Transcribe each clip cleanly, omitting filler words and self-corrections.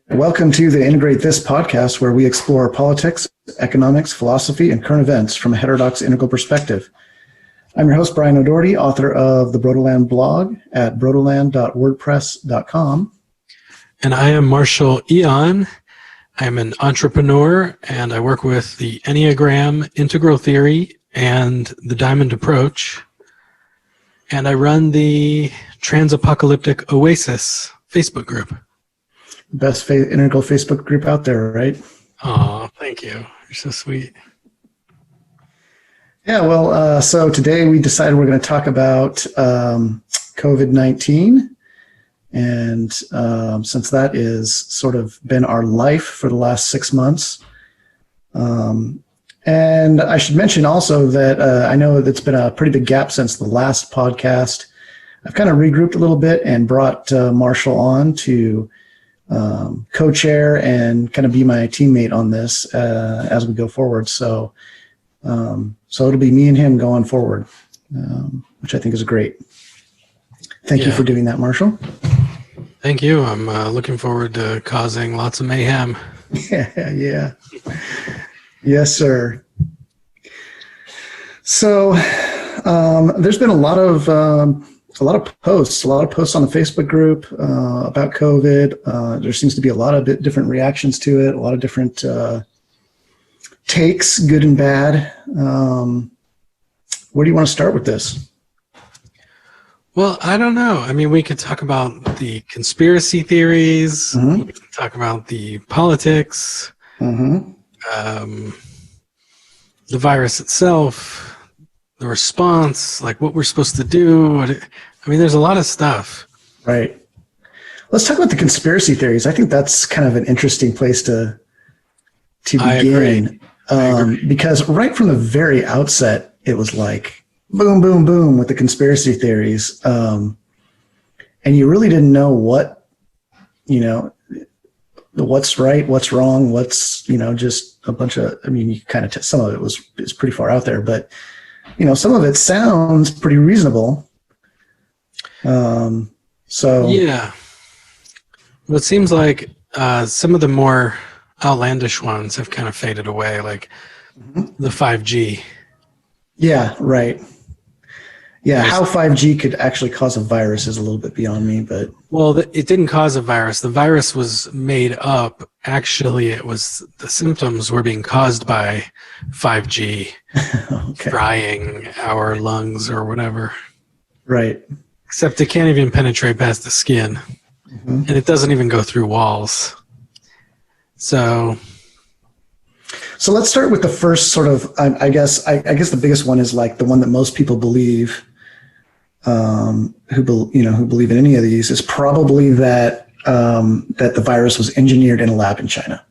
Welcome to the Integrate This podcast, where we explore politics, economics, philosophy, and current events from a heterodox integral perspective. I'm your host, Bryan O'Doherty, author of the Brotoland blog at brotoland.wordpress.com. And I am Marshall Eon. I'm an entrepreneur, and I work with the Enneagram, integral theory, and the Diamond Approach. And I run the Trans-Apocalyptic Oasis Facebook group. Best integral Facebook group out there, right? Oh, thank you. You're so sweet. Yeah, well, so today we decided we're going to talk about COVID-19. And since that is sort of been our life for the last 6 months. And I should mention also that I know it's been a pretty big gap since the last podcast. I've kind of regrouped a little bit and brought Marshall on to co-chair and kind of be my teammate on this as we go forward. So it'll be me and him going forward, which I think is great. Thank you for doing that, Marshall. Thank you. I'm looking forward to causing lots of mayhem. Yeah. Yes, sir. So there's been a lot of posts on the Facebook group about COVID. There seems to be a lot of different reactions to it, a lot of different takes, good and bad. Where do you want to start with this? Well, I don't know. I mean, we could talk about the conspiracy theories. Mm-hmm. We could talk about the politics, the virus itself, the response, like what we're supposed to do. I mean, there's a lot of stuff. Right. Let's talk about the conspiracy theories. I think that's kind of an interesting place to begin. I agree. Because right from the very outset, it was like boom, boom, boom with the conspiracy theories. And you really didn't know what's right, what's wrong, what's, just a bunch of, you kind of, some of it is pretty far out there, but, some of it sounds pretty reasonable. Yeah. Well, it seems like some of the more outlandish ones have kind of faded away, like the 5G. Yeah, right. Yeah, how 5G could actually cause a virus is a little bit beyond me, but... Well, it didn't cause a virus. The virus was made up. Actually, it was the symptoms were being caused by 5G frying our lungs or whatever. Right. Except it can't even penetrate past the skin. And it doesn't even go through walls. So let's start with the first sort of, I guess the biggest one is like the one that most people believe, who believe in any of these, is probably that the virus was engineered in a lab in China.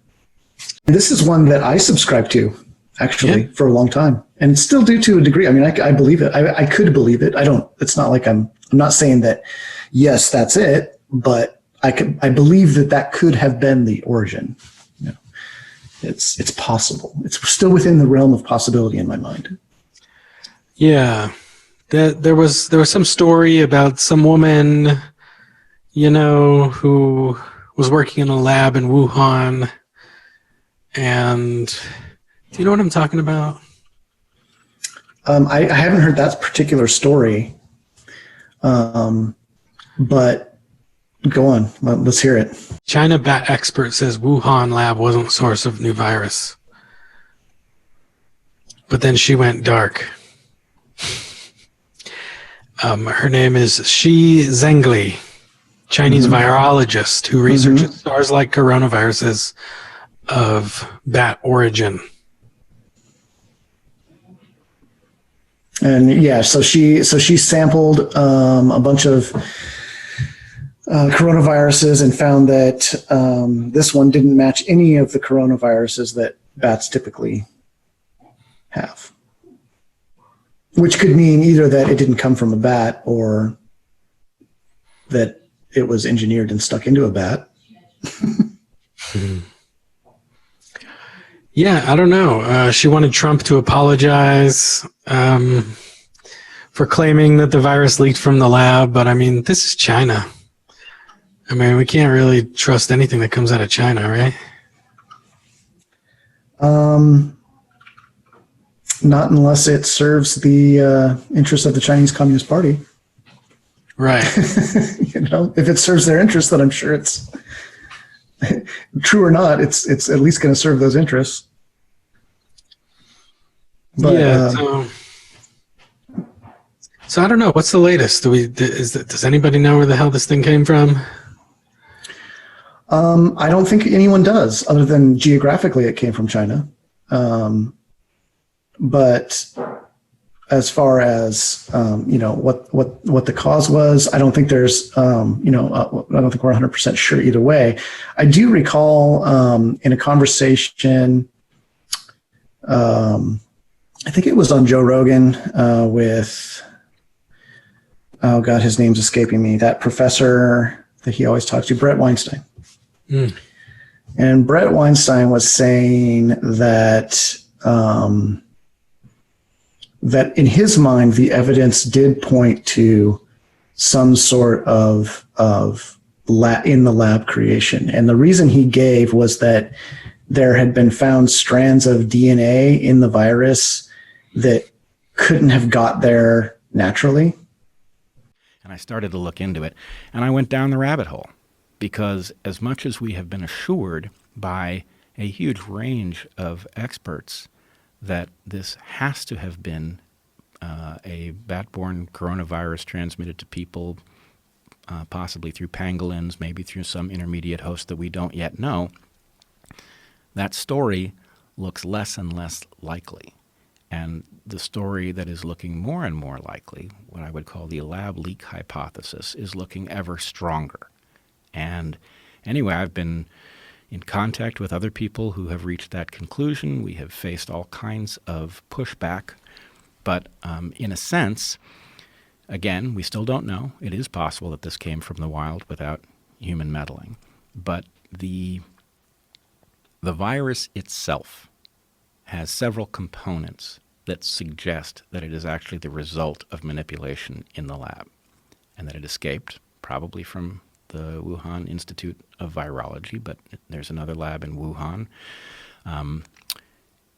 And this is one that I subscribe to, actually, for a long time, and still do to a degree. I mean, I believe it. I could believe it. I don't. It's not like I'm not saying that. Yes, that's it, but I believe that could have been the origin. It's possible. It's still within the realm of possibility in my mind. Yeah. There was some story about some woman, who was working in a lab in Wuhan. And do you know what I'm talking about? I haven't heard that particular story. But go on. Let's hear it. China bat expert says Wuhan lab wasn't source of new virus. But then she went dark. Her name is Shi Zhengli, Chinese virologist who researches SARS-like coronaviruses of bat origin. And yeah, so she sampled a bunch of coronaviruses and found that this one didn't match any of the coronaviruses that bats typically have, which could mean either that it didn't come from a bat or that it was engineered and stuck into a bat. Yeah, I don't know. She wanted Trump to apologize for claiming that the virus leaked from the lab, but I mean, this is China. I mean, we can't really trust anything that comes out of China, right? Not unless it serves the interests of the Chinese Communist Party. Right. If it serves their interests, then I'm sure it's true or not. It's at least going to serve those interests. But, yeah. So I don't know. What's the latest? Does anybody know where the hell this thing came from? I don't think anyone does, other than geographically it came from China. But as far as what the cause was, I don't think there's I don't think we're 100% sure either way. I do recall in a conversation, I think it was on Joe Rogan with, oh God, his name's escaping me, that professor that he always talks to, Brett Weinstein. Mm. And Brett Weinstein was saying that that in his mind, the evidence did point to some sort of in the lab creation. And the reason he gave was that there had been found strands of DNA in the virus that couldn't have got there naturally. And I started to look into it, and I went down the rabbit hole, because as much as we have been assured by a huge range of experts that this has to have been a bat-borne coronavirus transmitted to people, possibly through pangolins, maybe through some intermediate host that we don't yet know, that story looks less and less likely. And the story that is looking more and more likely, what I would call the lab leak hypothesis, is looking ever stronger. And anyway, I've been in contact with other people who have reached that conclusion. We have faced all kinds of pushback. But in a sense, again, we still don't know. It is possible that this came from the wild without human meddling. But the virus itself has several components that suggest that it is actually the result of manipulation in the lab, and that it escaped probably from the Wuhan Institute of Virology, but there's another lab in Wuhan.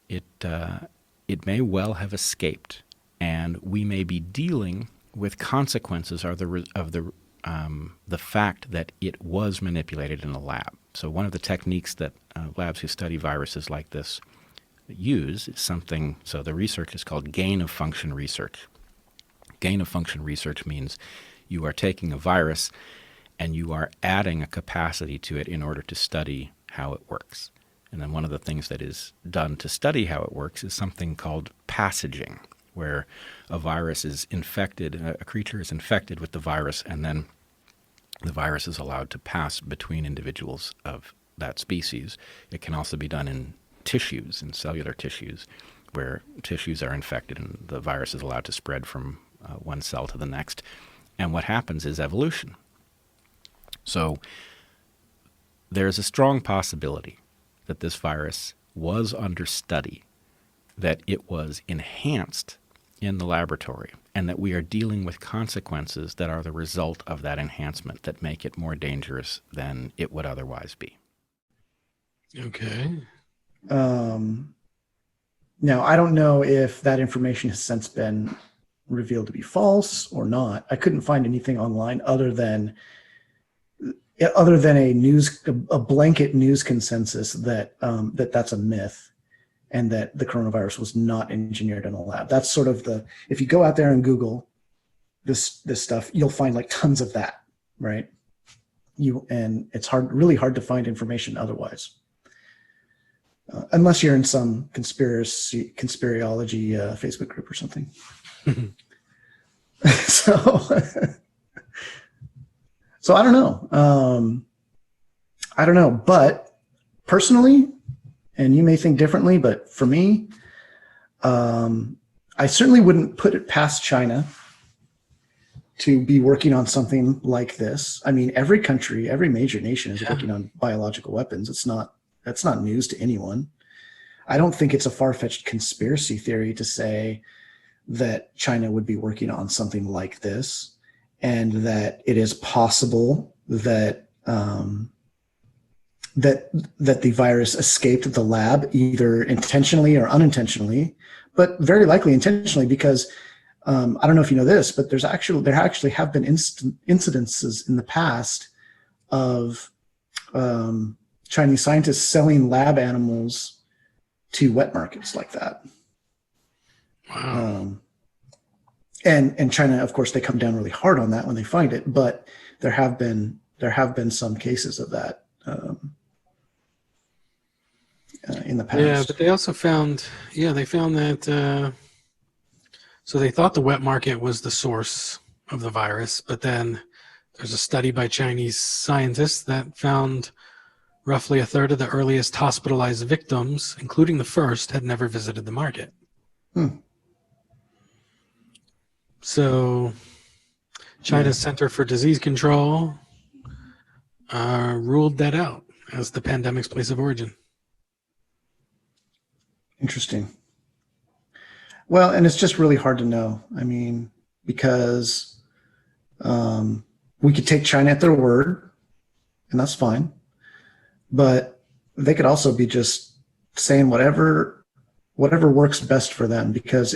It may well have escaped, and we may be dealing with consequences of the fact that it was manipulated in a lab. So one of the techniques that labs who study viruses like this use is something, so the research is called gain-of-function research. Gain-of-function research means you are taking a virus and you are adding a capacity to it in order to study how it works. And then one of the things that is done to study how it works is something called passaging, where a virus is infected, a creature is infected with the virus, and then the virus is allowed to pass between individuals of that species. It can also be done in tissues, in cellular tissues, where tissues are infected and the virus is allowed to spread from one cell to the next. And what happens is evolution. So there's a strong possibility that this virus was under study, that it was enhanced in the laboratory, and that we are dealing with consequences that are the result of that enhancement that make it more dangerous than it would otherwise be. Okay. Now, I don't know if that information has since been revealed to be false or not. I couldn't find anything online other than a blanket news consensus that that's a myth, and that the coronavirus was not engineered in a lab. That's sort of if you go out there and Google this stuff, you'll find like tons of that, right? And it's really hard to find information otherwise. Unless you're in some conspiraology Facebook group or something. So I don't know. I don't know. But personally, and you may think differently, but for me, I certainly wouldn't put it past China to be working on something like this. I mean, every country, every major nation is working on biological weapons. That's not news to anyone. I don't think it's a far-fetched conspiracy theory to say that China would be working on something like this, and that it is possible that that the virus escaped the lab either intentionally or unintentionally, but very likely intentionally, because I don't know if you know this, but there actually have been incidences in the past of Chinese scientists selling lab animals to wet markets like that. Wow. And China, of course, they come down really hard on that when they find it, but there have been some cases of that in the past. Yeah, but they also found, they found that, so they thought the wet market was the source of the virus, but then there's a study by Chinese scientists that found roughly a third of the earliest hospitalized victims, including the first, had never visited the market. So China's Center for Disease Control ruled that out as the pandemic's place of origin. Interesting. Well, and it's just really hard to know. I mean, because we could take China at their word, and that's fine. But they could also be just saying whatever works best for them, because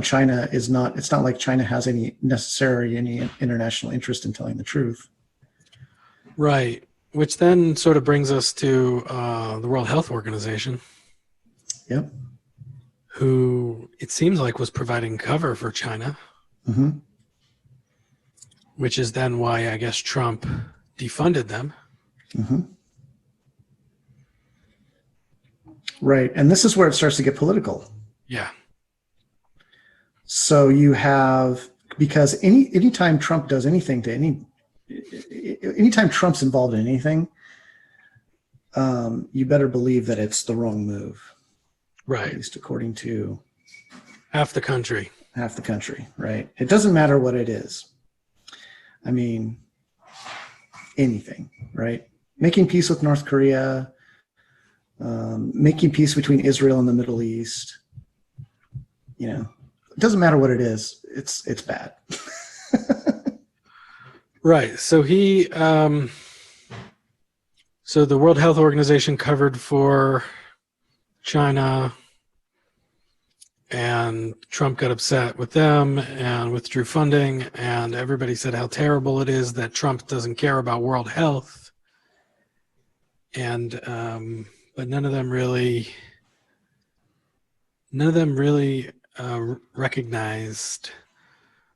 China is not. It's not like China has any international interest in telling the truth. Right. Which then sort of brings us to the World Health Organization. Yep. Who it seems like was providing cover for China, which is then why I guess Trump defunded them. Right. And this is where it starts to get political. Yeah. So you have, because anytime Trump does anything to anytime Trump's involved in anything, you better believe that it's the wrong move. Right. At least according to half the country, right? It doesn't matter what it is. I mean, anything, right? Making peace with North Korea, making peace between Israel and the Middle East. It doesn't matter what it is. It's bad. Right. So so the World Health Organization covered for China, and Trump got upset with them and withdrew funding, and everybody said how terrible it is that Trump doesn't care about world health. And but none of them really recognized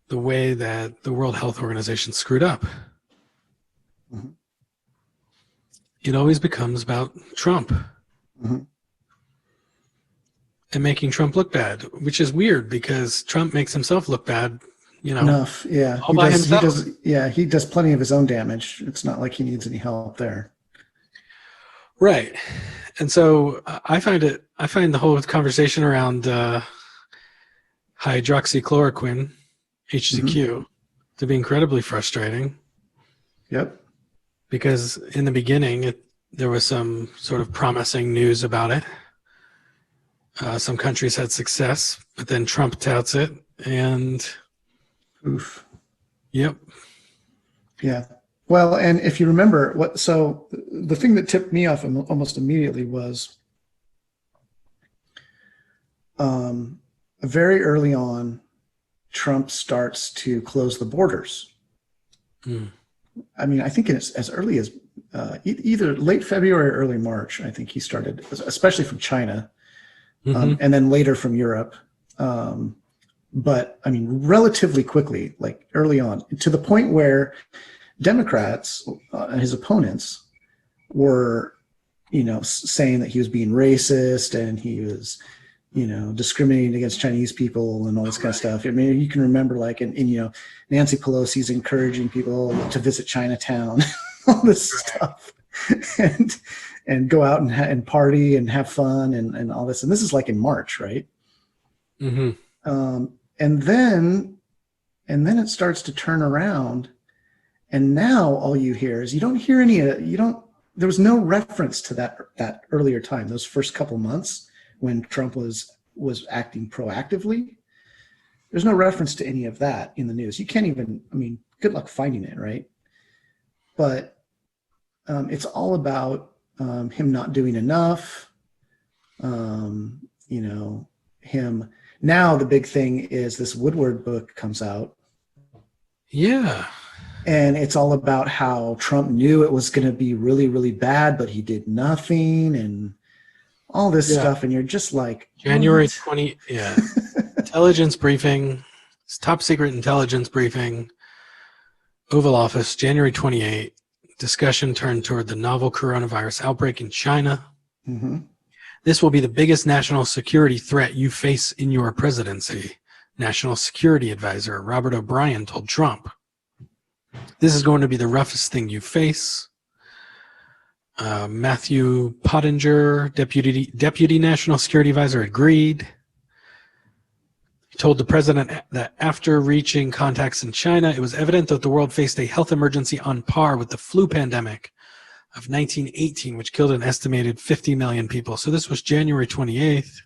the way that the World Health Organization screwed up. It always becomes about Trump. And making Trump look bad, which is weird because Trump makes himself look bad, Enough, yeah. All by himself. He does plenty of his own damage. It's not like he needs any help there. Right. And so I find the whole conversation around hydroxychloroquine, HCQ, to be incredibly frustrating. Yep. Because in the beginning, there was some sort of promising news about it. Some countries had success, but then Trump touts it, and oof. Yep. Yeah. Well, and if you remember so the thing that tipped me off almost immediately was very early on, Trump starts to close the borders. I mean, I think it's as early as either late February or early March. I think he started, especially from China. And then later from Europe. But I mean, relatively quickly, like early on, to the point where Democrats, his opponents, were, saying that he was being racist and he was, discriminating against Chinese people and all this kind of stuff. I mean, you can remember Nancy Pelosi's encouraging people to visit Chinatown, all this stuff. And go out and party and have fun and all this. And this is like in March, right? And then it starts to turn around. And now all you hear is there was no reference to that earlier time, those first couple months when Trump was acting proactively. There's no reference to any of that in the news. You can't even, good luck finding it, right? But it's all about him not doing enough. Him. Now the big thing is this Woodward book comes out. Yeah. And it's all about how Trump knew it was going to be really, really bad, but he did nothing and all this stuff. And you're just like, January what? 20. Yeah. Intelligence briefing. It's top secret intelligence briefing. Oval Office, January 28. Discussion turned toward the novel coronavirus outbreak in China. Mm-hmm. This will be the biggest national security threat you face in your presidency, National Security Advisor Robert O'Brien told Trump. This is going to be the roughest thing you face. Matthew Pottinger, Deputy National Security Advisor, agreed. He told the president that after reaching contacts in China, it was evident that the world faced a health emergency on par with the flu pandemic of 1918, which killed an estimated 50 million people. So this was January 28th.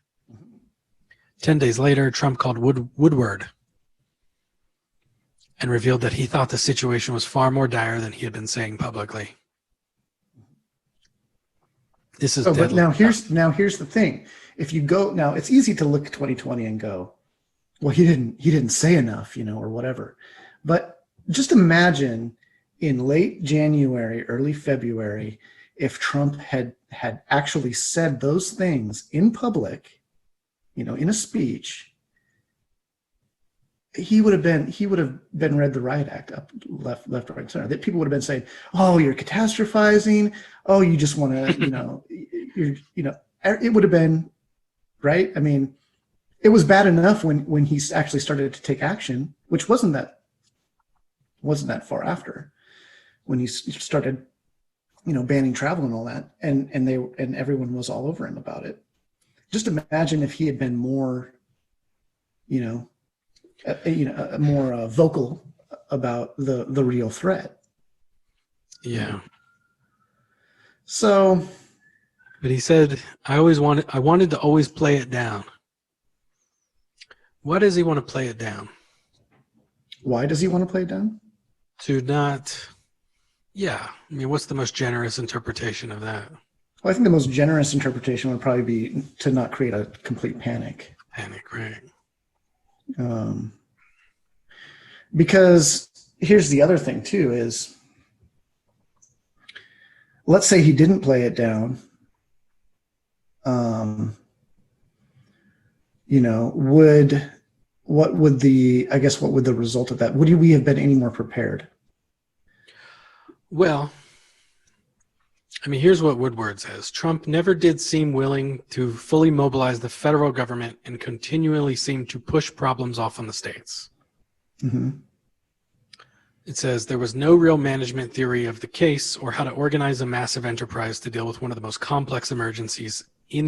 10 days later, Trump called Woodward and revealed that he thought the situation was far more dire than he had been saying publicly. This is but now here's the thing. If you go now, it's easy to look at 2020 and go, well, he didn't say enough, or whatever. But just imagine in late January, early February, if Trump had actually said those things in public, in a speech, he would have been read the riot act up, left, right, center. That people would have been saying, "Oh, you're catastrophizing. Oh, you just want to, it would have been right." I mean, it was bad enough when he actually started to take action, which wasn't that far after, when he started, banning travel and all that, and everyone was all over him about it. Just imagine if he had been more, more vocal about the real threat. Yeah. So. But he said, I wanted to always play it down. Why does he want to play it down? Why does he want to play it down? To not, yeah. I mean, what's the most generous interpretation of that? Well, I think the most generous interpretation would probably be to not create a complete panic. Panic, right. Because here's the other thing too is, let's say he didn't play it down. What would the result of that? Would we have been any more prepared? Well, I mean, here's what Woodward says. Trump never did seem willing to fully mobilize the federal government and continually seemed to push problems off on the states. Mm-hmm. It says there was no real management theory of the case or how to organize a massive enterprise to deal with one of the most complex emergencies the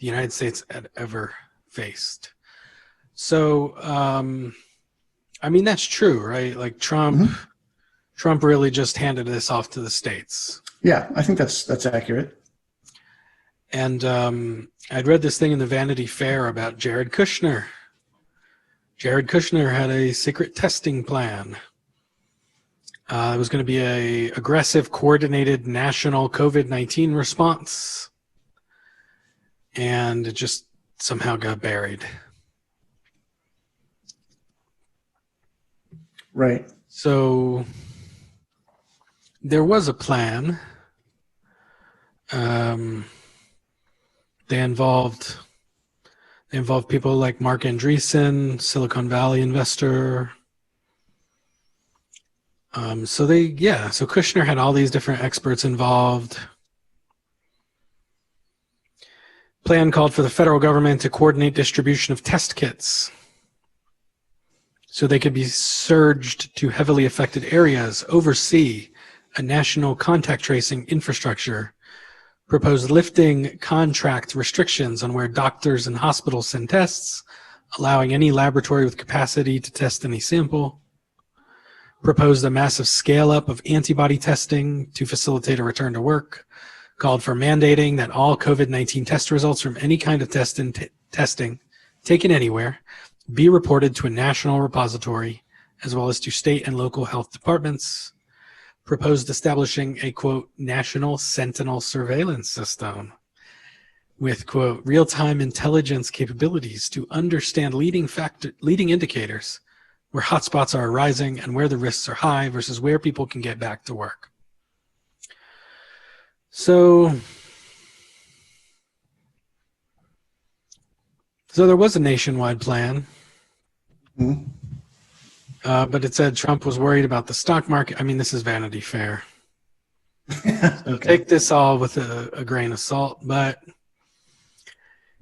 United States had ever faced. So, I mean, that's true, right? Like Trump really just handed this off to the states. Yeah, I think that's accurate. And I'd read this thing in the Vanity Fair about Jared Kushner. Jared Kushner had a secret testing plan. It was going to be a aggressive, coordinated national COVID-19 response. And it just somehow got buried. Right. So there was a plan. They involved people like Mark Andreessen, Silicon Valley investor. So Kushner had all these different experts involved. Plan called for the federal government to coordinate distribution of test kits so they could be surged to heavily affected areas, oversee a national contact tracing infrastructure, propose lifting contract restrictions on where doctors and hospitals send tests, allowing any laboratory with capacity to test any sample, proposed a massive scale-up of antibody testing to facilitate a return to work, called for mandating that all COVID-19 test results from any kind of testing taken anywhere be reported to a national repository, as well as to state and local health departments, proposed establishing a, quote, national sentinel surveillance system with, quote, real-time intelligence capabilities to understand leading indicators where hotspots are arising and where the risks are high versus where people can get back to work. So there was a nationwide plan, but it said Trump was worried about the stock market. I mean, this is Vanity Fair. So take this all with a grain of salt, but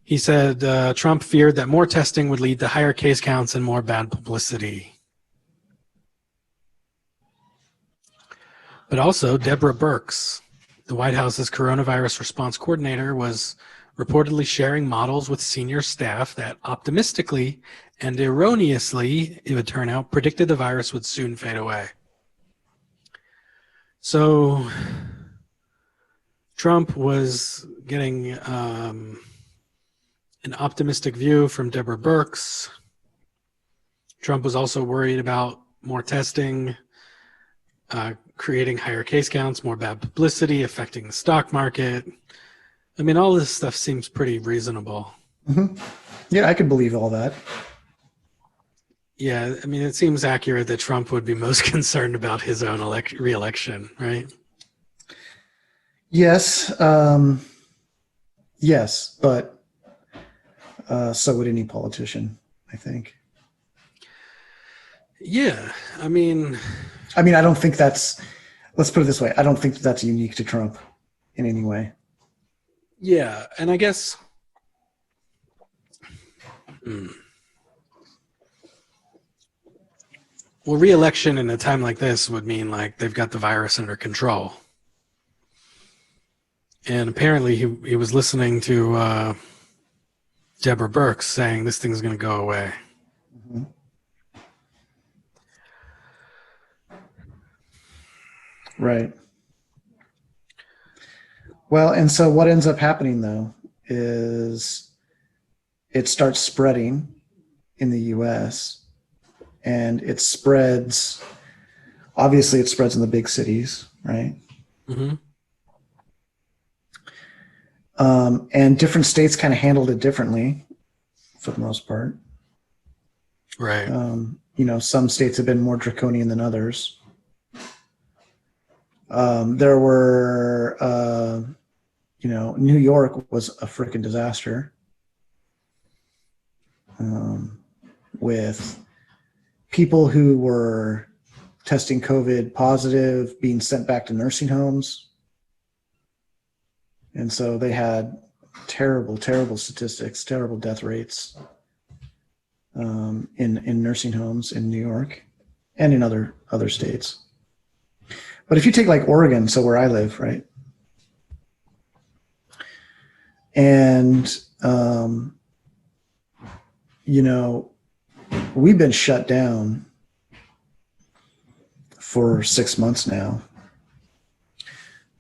he said Trump feared that more testing would lead to higher case counts and more bad publicity. But also, Deborah Birx, the White House's coronavirus response coordinator, was reportedly sharing models with senior staff that optimistically and erroneously, it would turn out, predicted the virus would soon fade away. So Trump was getting an optimistic view from Deborah Birx. Trump was also worried about more testing, creating higher case counts, more bad publicity, affecting the stock market. I mean, all this stuff seems pretty reasonable. Mm-hmm. Yeah, I could believe all that. Yeah, I mean, it seems accurate that Trump would be most concerned about his own re-election, right? Yes. Yes, but so would any politician, I think. Yeah, I mean, I don't think that's, let's put it this way, I don't think that's unique to Trump in any way. Yeah, and I guess well, re-election in a time like this would mean like they've got the virus under control. And apparently he was listening to Deborah Birx saying this thing's going to go away. Mm-hmm. Right. Well, and so what ends up happening, though, is it starts spreading in the U.S., and it spreads, obviously it spreads in the big cities, right? Mm-hmm. And different states kind of handled it differently for the most part. Right. Some states have been more draconian than others. There were, New York was a freaking disaster with people who were testing COVID positive being sent back to nursing homes. And so they had terrible, terrible statistics, terrible death rates in nursing homes in New York and in other states. But if you take like Oregon, so where I live, right? And, we've been shut down for 6 months now.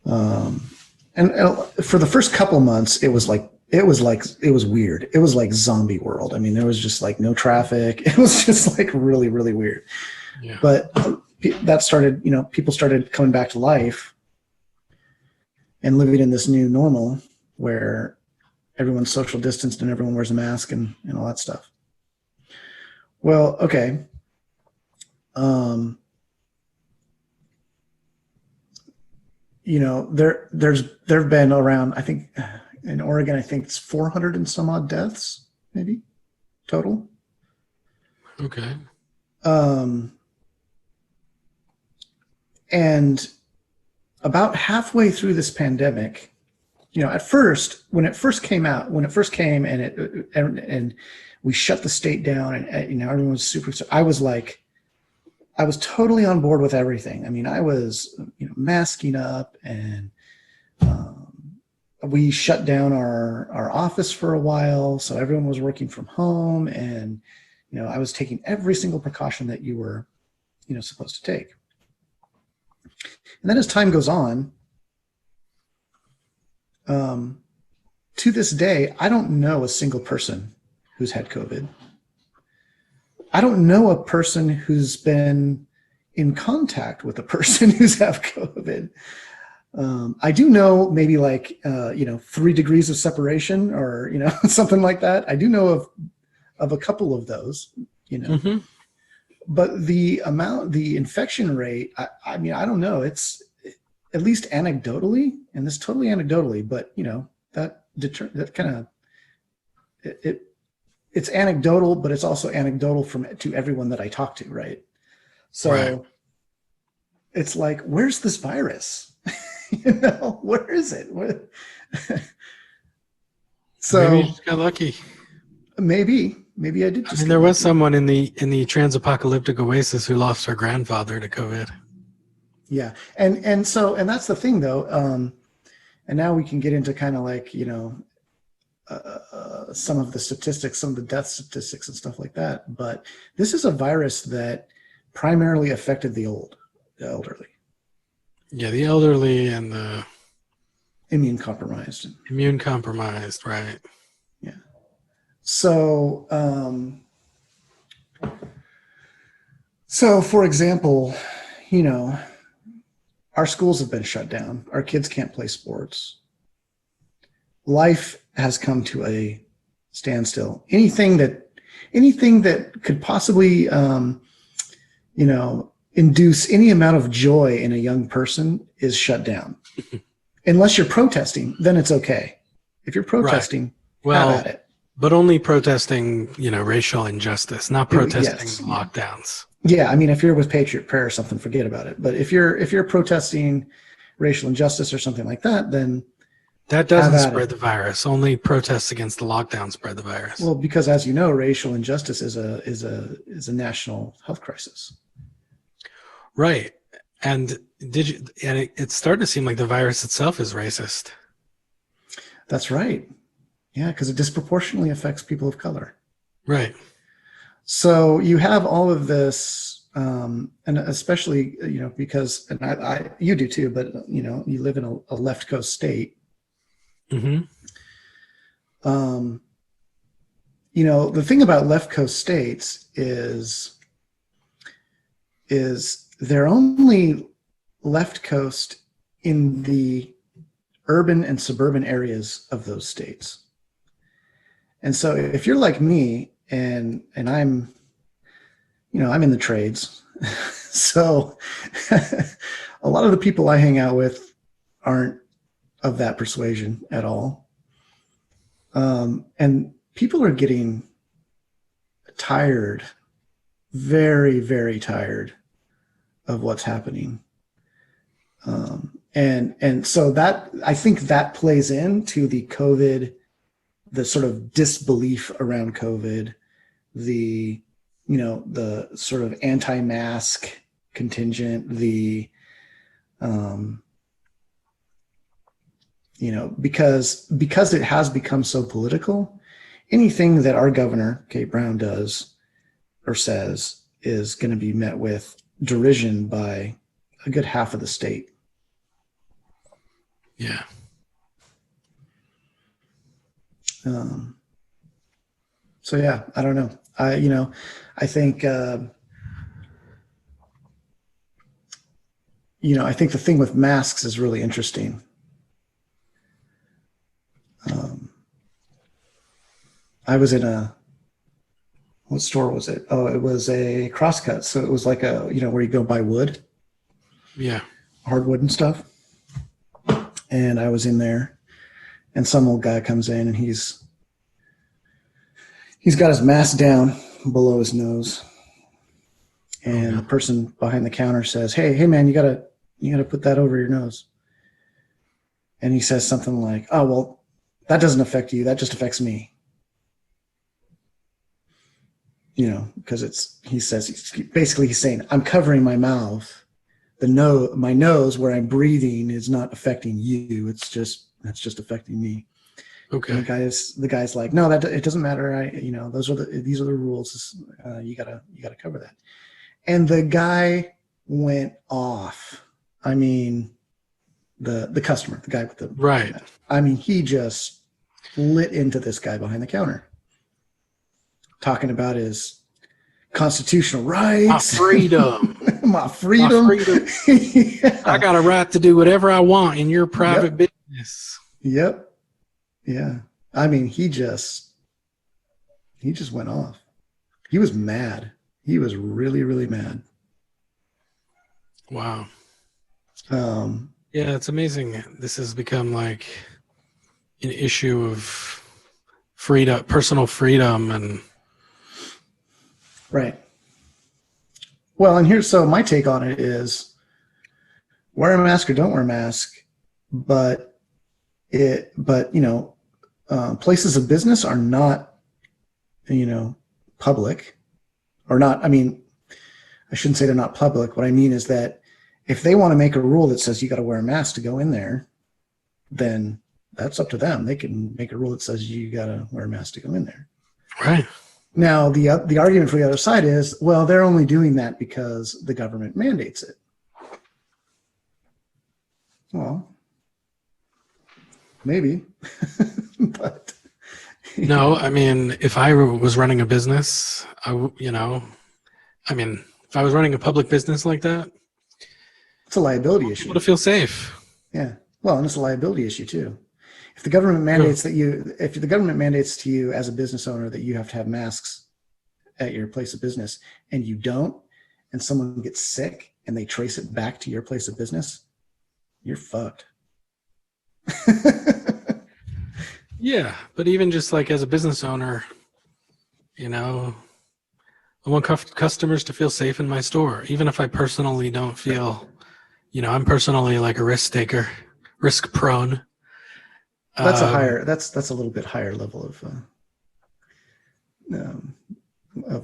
And for the first couple months, it was weird. It was like zombie world. I mean, there was just like no traffic. It was just like really, really weird. Yeah. But that started, people started coming back to life and living in this new normal where everyone's social distanced and everyone wears a mask and all that stuff. Well, okay. There've been around, I think in Oregon, I think it's 400 and some odd deaths, maybe total. Okay. And about halfway through this pandemic, at first, when it first came and we shut the state down and, everyone was super, I was totally on board with everything. I mean, I was, masking up and we shut down our office for a while. So everyone was working from home and, I was taking every single precaution that you were, supposed to take. And then as time goes on, to this day, I don't know a single person who's had COVID. I don't know a person who's been in contact with a person who's have COVID. I do know maybe like, 3 degrees of separation or, something like that. I do know of a couple of those, Mm-hmm. but the infection rate, I mean, I don't know. It's at least anecdotally, and this is totally anecdotally, but that kind of, it's anecdotal, but it's also anecdotal to everyone that I talk to. Right. So Right. it's like, where's this virus? Where is it? So Maybe you just got lucky. maybe I did I just mean, get there was lucky. someone in the trans-apocalyptic oasis who lost her grandfather to COVID. Yeah. And that's the thing though. And now we can get into kind of like, some of the statistics, some of the death statistics and stuff like that. But this is a virus that primarily affected the elderly, Yeah, the elderly and the immune compromised. immune compromised, right? Yeah. So, for example, our schools have been shut down. Our kids can't play sports. Life has come to a standstill. Anything that could possibly, induce any amount of joy in a young person is shut down. Unless you're protesting, then it's okay. If you're protesting, Well, have at it. but only protesting, racial injustice, not protesting Yes. lockdowns. Yeah, I mean, if you're with Patriot Prayer or something, forget about it. But if you're protesting racial injustice or something like that, then That doesn't have at spread it. the virus. Only protests against the lockdown spread the virus. Well, because as you know, racial injustice is a national health crisis. Right. And it's starting to seem like the virus itself is racist. That's right. Yeah, because it disproportionately affects people of color. Right. So you have all of this, and especially, because, and you do too, but, you live in a left coast state. Mm-hmm. The thing about left coast states is they're only left coast in the urban and suburban areas of those states. And so if you're like me and I'm, I'm in the trades, so a lot of the people I hang out with aren't of that persuasion at all. And people are getting tired, very, very tired of what's happening. And so that, I think that plays into the COVID, the sort of disbelief around COVID, the sort of anti-mask contingent, because it has become so political, anything that our governor, Kate Brown, does or says is going to be met with derision by a good half of the state. Yeah. So yeah, I don't know. I think, I think the thing with masks is really interesting. I was in what store was it? Oh, it was a Crosscut. So it was like where you go buy wood. Yeah. Hardwood and stuff. And I was in there and some old guy comes in and he's got his mask down below his nose. And the person behind the counter says, hey man, you gotta put that over your nose. And he says something like, oh, well, that doesn't affect you. That just affects me. Because he's saying, I'm covering my mouth. My nose where I'm breathing is not affecting you. That's just affecting me. Okay. And the guy's like, no, it doesn't matter. These are the rules. You gotta cover that. And the guy went off. I mean, the customer, the guy with the right. I mean, he just lit into this guy behind the counter, talking about his constitutional My rights, freedom. my freedom. My freedom. Yeah. I got a right to do whatever I want in your private business. Yep. Yeah. I mean, he just went off. He was mad. He was really, really mad. Wow. Yeah, it's amazing. This has become like an issue of freedom, personal freedom, and right. Well, and so my take on it is wear a mask or don't wear a mask, but places of business are not, public or not. I mean, I shouldn't say they're not public. What I mean is that if they want to make a rule that says you got to wear a mask to go in there, then that's up to them. They can make a rule that says you got to wear a mask to go in there. right. Now, the argument for the other side is, well, they're only doing that because the government mandates it. Well, maybe, but No, I mean, if I was running a business, if I was running a public business like that, it's a liability I issue. want to feel safe. Yeah. Well, and it's a liability issue too. If the government mandates to you as a business owner that you have to have masks at your place of business and you don't, and someone gets sick and they trace it back to your place of business, you're fucked. Yeah, but even just like as a business owner, I want customers to feel safe in my store, even if I personally don't feel, I'm personally like a risk taker, risk prone. That's that's a little bit higher level of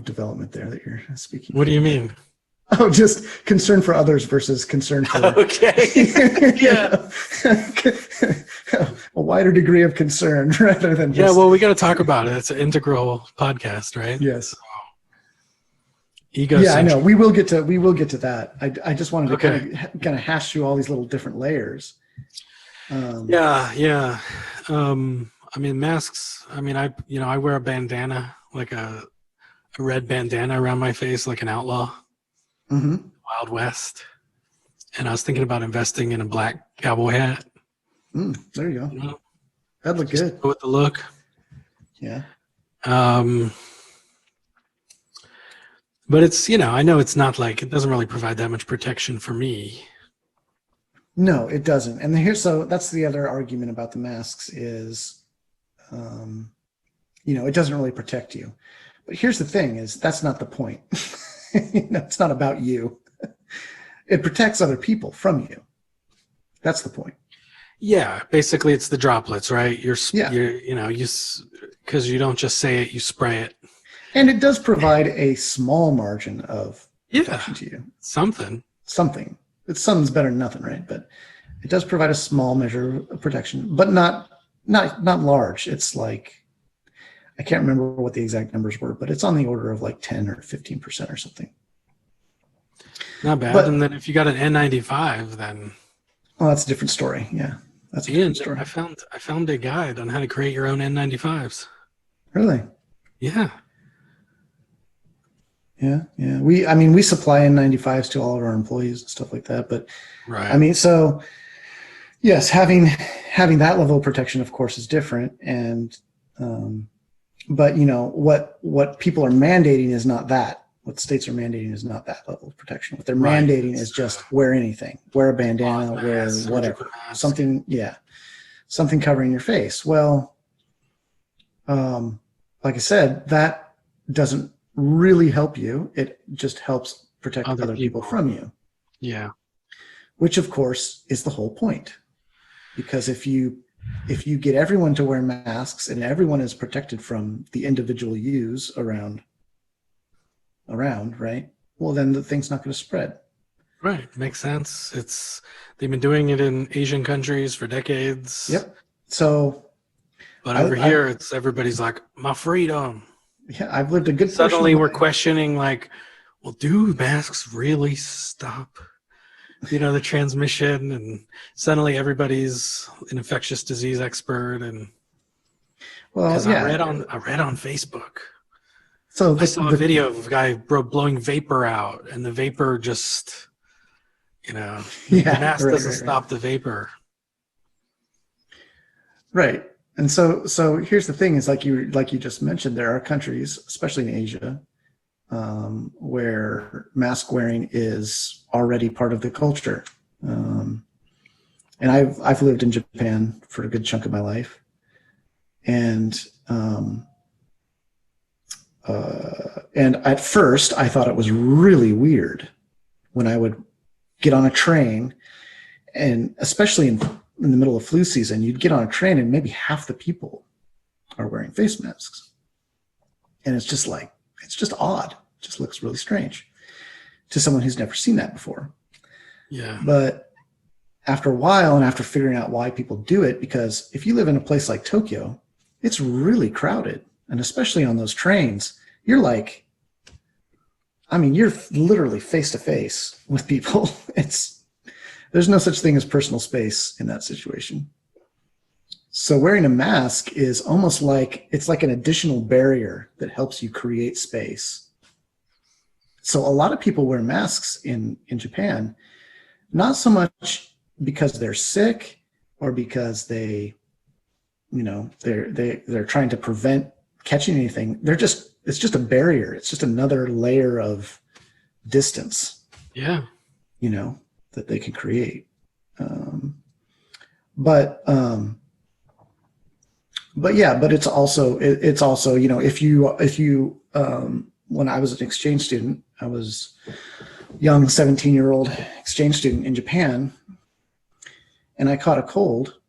development there that you're speaking. What do you mean? Oh, just concern for others versus concern for Okay. Yeah. A wider degree of concern rather than just, Yeah, well, we got to talk about it. It's an integral podcast, right? yes. Ego. Yeah, I know. We will get to that. I just wanted to Okay. kind of hash through all these little different layers. Yeah. I mean, masks. I mean, I wear a bandana, like a red bandana around my face, like an outlaw, Mm-hmm. Wild West. And I was thinking about investing in a black cowboy hat. There you go. You know, That'd look just good. go with the look. Yeah. But it's, I know it's not like, it doesn't really provide that much protection for me. No, it doesn't. And so that's the other argument about the masks is, it doesn't really protect you. But here's the thing is that's not the point. It's not about you. It protects other people from you. That's the point. Yeah, basically it's the droplets, right? Because you don't just say it, you spray it. And it does provide a small margin of protection to you. Something. Something's better than nothing, right? But it does provide a small measure of protection, but not large. It's like, I can't remember what the exact numbers were, but it's on the order of like 10 or 15% or something. Not bad. But, and then if you got an N95, then well, that's a different story. Yeah, that's a different story. I found a guide on how to create your own N95s. Really? Yeah. Yeah. We supply N95s to all of our employees and stuff like that. But right. I mean, so yes, having that level of protection, of course, is different. And but what people are mandating is not that. What states are mandating is not that level of protection. What they're mandating is just wear anything, wear a bandana, wear whatever, something covering your face. Well, like I said, that doesn't really help you. It just helps protect other people from you. Yeah. Which of course is the whole point. Because if you get everyone to wear masks and everyone is protected from the individual use around, right? Well, then the thing's not going to spread. Right. Makes sense. They've been doing it in Asian countries for decades. Yep. So, but over here, it's everybody's like, my freedom. Yeah, I've lived a good. Suddenly, we're questioning, like, well, do masks really stop, the transmission? And suddenly, everybody's an infectious disease expert. And well, yeah, I read on Facebook So I saw a video of a guy blowing vapor out, and the vapor just, the yeah, mask doesn't right. stop the vapor. Right. And so here's the thing: is like you just mentioned, there are countries, especially in Asia, where mask wearing is already part of the culture. And I've lived in Japan for a good chunk of my life, and at first I thought it was really weird when I would get on a train, and especially in the middle of flu season, you'd get on a train and maybe half the people are wearing face masks, and it's just odd. It just looks really strange to someone who's never seen that before. Yeah. But after a while, and after figuring out why people do it, because if you live in a place like Tokyo, it's really crowded. And especially on those trains, you're literally face to face with people. There's no such thing as personal space in that situation. So wearing a mask is almost like, it's like an additional barrier that helps you create space. So a lot of people wear masks in Japan, not so much because they're sick or because they're trying to prevent catching anything. It's just a barrier. It's just another layer of distance. Yeah. That they can create. But it's also, if you when I was an exchange student, I was a young 17-year-old exchange student in Japan, and I caught a cold.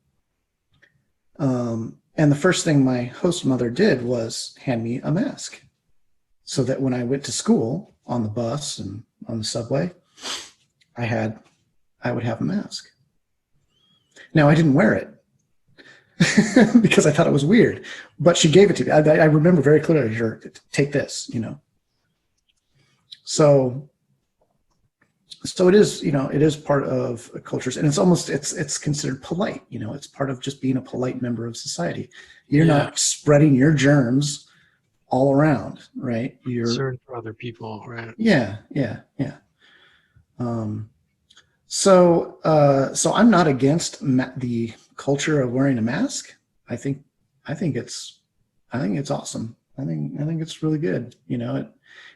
And the first thing my host mother did was hand me a mask, so that when I went to school on the bus and on the subway, I would have a mask. Now, I didn't wear it because I thought it was weird, but she gave it to me. I remember very clearly her, take this, So it is part of cultures, and it's considered polite. It's part of just being a polite member of society. You're not spreading your germs all around, right? You're concerned for other people, right? Yeah. So I'm not against the culture of wearing a mask. I think it's awesome. I think it's really good.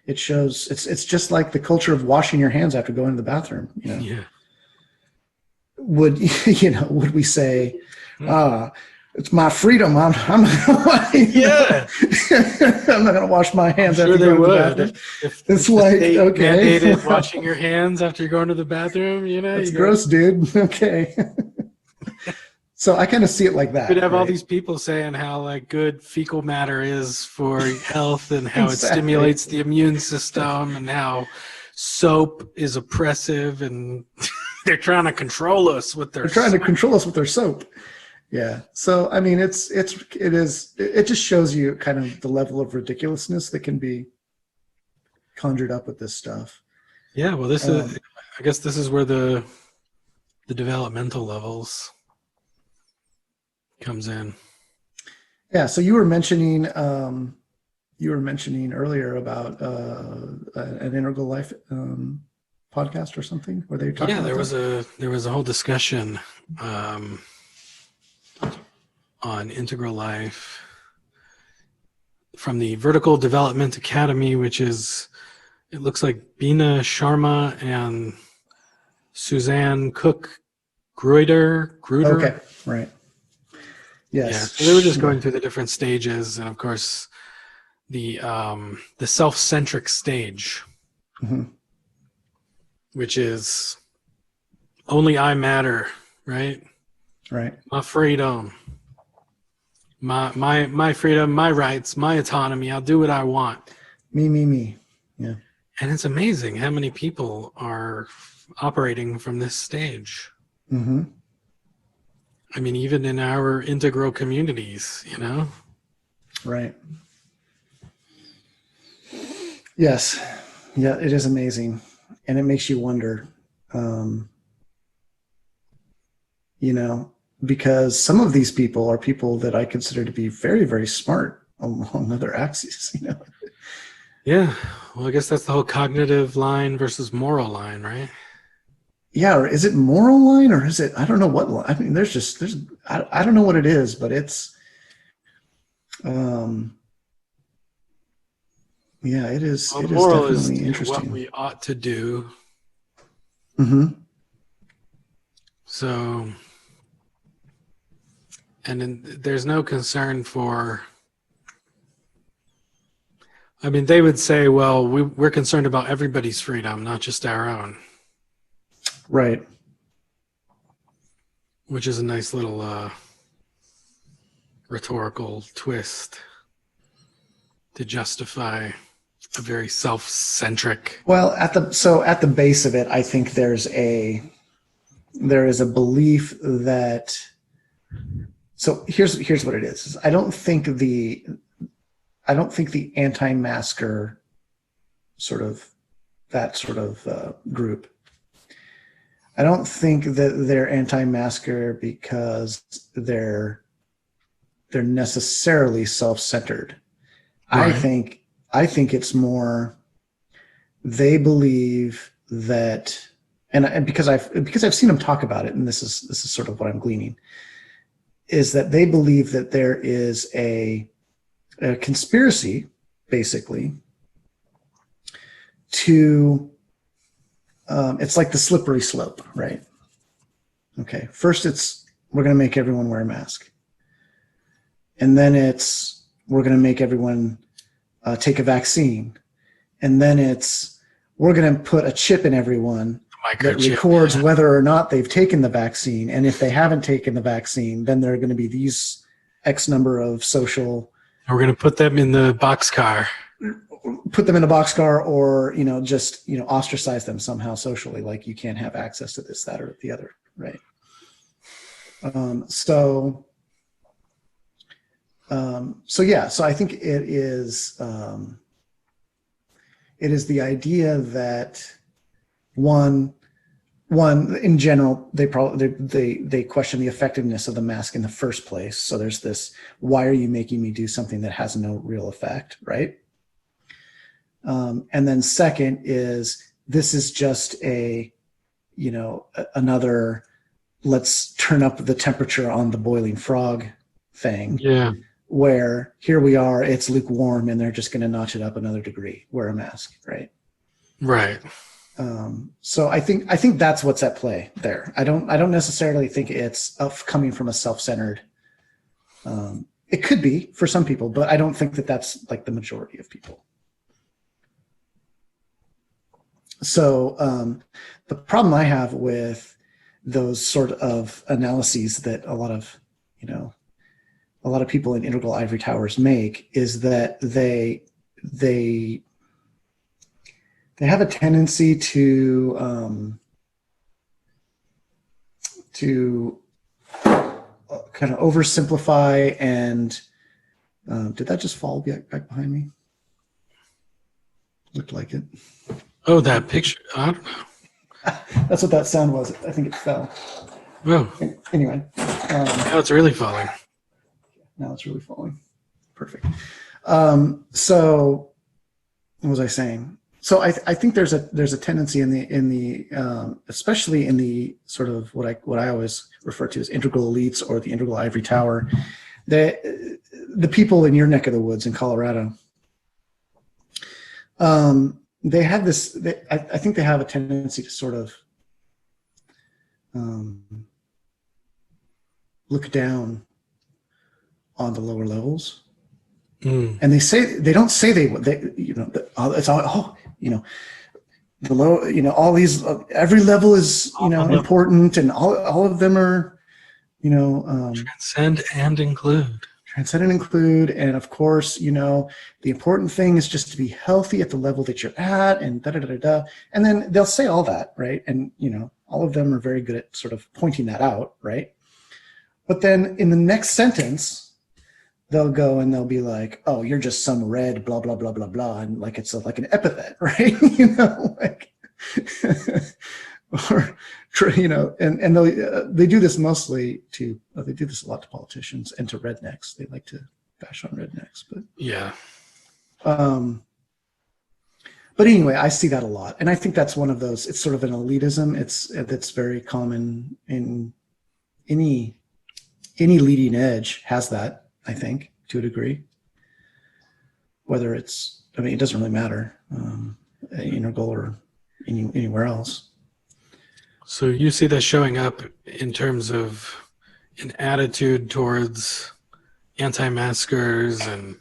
It shows it's just like the culture of washing your hands after going to the bathroom. Yeah. Would we say, it's my freedom. I'm Yeah. I'm not going to wash my hands after Sure, going they to the would. bathroom. If It's the like, state okay. mandated washing your hands after you're going to the bathroom, That's gross, dude. Okay. So I kind of see it like that. You could have all right? these people saying how good fecal matter is for health, and how Exactly. it stimulates the immune system, and how soap is oppressive, and they're trying to control us with their. They're trying to control us with their soap. Yeah. So I mean, it just shows you kind of the level of ridiculousness that can be conjured up with this stuff. Yeah. Well, I guess this is where the developmental levels comes in. Yeah. So you were mentioning earlier about an Integral Life podcast or something where they talked. Yeah, about there was a whole discussion on Integral Life from the Vertical Development Academy, which is, it looks like Bina Sharma and Suzanne Cook Gruder. Okay, right. Yes. Yeah, so they were just going through the different stages, and of course, the self-centric stage, which is only I matter, right? Right. My freedom, my freedom, my rights, my autonomy. I'll do what I want. Me. Yeah. And it's amazing how many people are operating from this stage. Mm-hmm. I mean, even in our integral communities, Right. Yes. Yeah, it is amazing. And it makes you wonder, because some of these people are people that I consider to be very, very smart along other axes, Yeah. Well, I guess that's the whole cognitive line versus moral line, right? Yeah, or is it moral line, or is it, I don't know what line. I mean, I don't know what it is, but it's, yeah, it Well, is moral is definitely what interesting. we ought to do. Mm-hmm. So, and then there's no concern for, I mean, they would say, well, we're concerned about everybody's freedom, not just our own, Right. which is a nice little rhetorical twist to justify a very self-centric. Well, at the base of it, I think there is a belief that, so here's what it is. I don't think the anti-masker that sort of group, I don't think that they're anti-masker because they're necessarily self-centered. Right. I think it's more they believe that, and because I've seen them talk about it, and this is sort of what I'm gleaning, is that they believe that there is a conspiracy, basically, to it's like the slippery slope, right? Okay, first it's we're going to make everyone wear a mask, and then it's we're going to make everyone take a vaccine, and then it's we're going to put a chip in everyone that records whether or not they've taken the vaccine, and if they haven't taken the vaccine, then there are going to be these X number of social. We're going to put them in the boxcar. Put them in a boxcar, or just ostracize them somehow socially, like you can't have access to this, that, or the other, right? So I think it is the idea that one in general, they question the effectiveness of the mask in the first place. So there's this: why are you making me do something that has no real effect, right? And then second is this is just another let's turn up the temperature on the boiling frog thing. Yeah. Where here we are, it's lukewarm, and they're just going to notch it up another degree. Wear a mask, right? Right. So I think that's what's at play there. I don't necessarily think it's coming from a self-centered. It could be for some people, but I don't think that that's like the majority of people. So the problem I have with those sort of analyses that a lot of people in integral ivory towers make is that they have a tendency to kind of oversimplify and did that just fall back behind me? Looked like it. Oh, that picture. I don't know. That's what that sound was. I think it fell. Oh. Anyway. Now it's really falling. Now it's really falling. Perfect. So what was I saying? So I think there's a tendency in the especially in the sort of what I always refer to as integral elites or the integral ivory tower, the people in your neck of the woods in Colorado. They have this. I think they have a tendency to sort of look down on the lower levels, and they don't say it's all the low, all these every level is important, and all of them are transcend and include. Transcend and include, and of course, the important thing is just to be healthy at the level that you're at, and and then they'll say all that, right? And all of them are very good at sort of pointing that out, right? But then in the next sentence, they'll go and they'll be like, "Oh, you're just some red, blah blah blah blah blah," and like it's like an epithet, right? Or and they do this mostly to they do this a lot to politicians and to rednecks. They like to bash on rednecks, but yeah. But anyway, I see that a lot, and I think that's one of those. It's sort of an elitism. That's very common in any leading edge has that. I think to a degree. Whether it's, I mean, it doesn't really matter, Integral or anywhere else. So you see that showing up in terms of an attitude towards anti-maskers and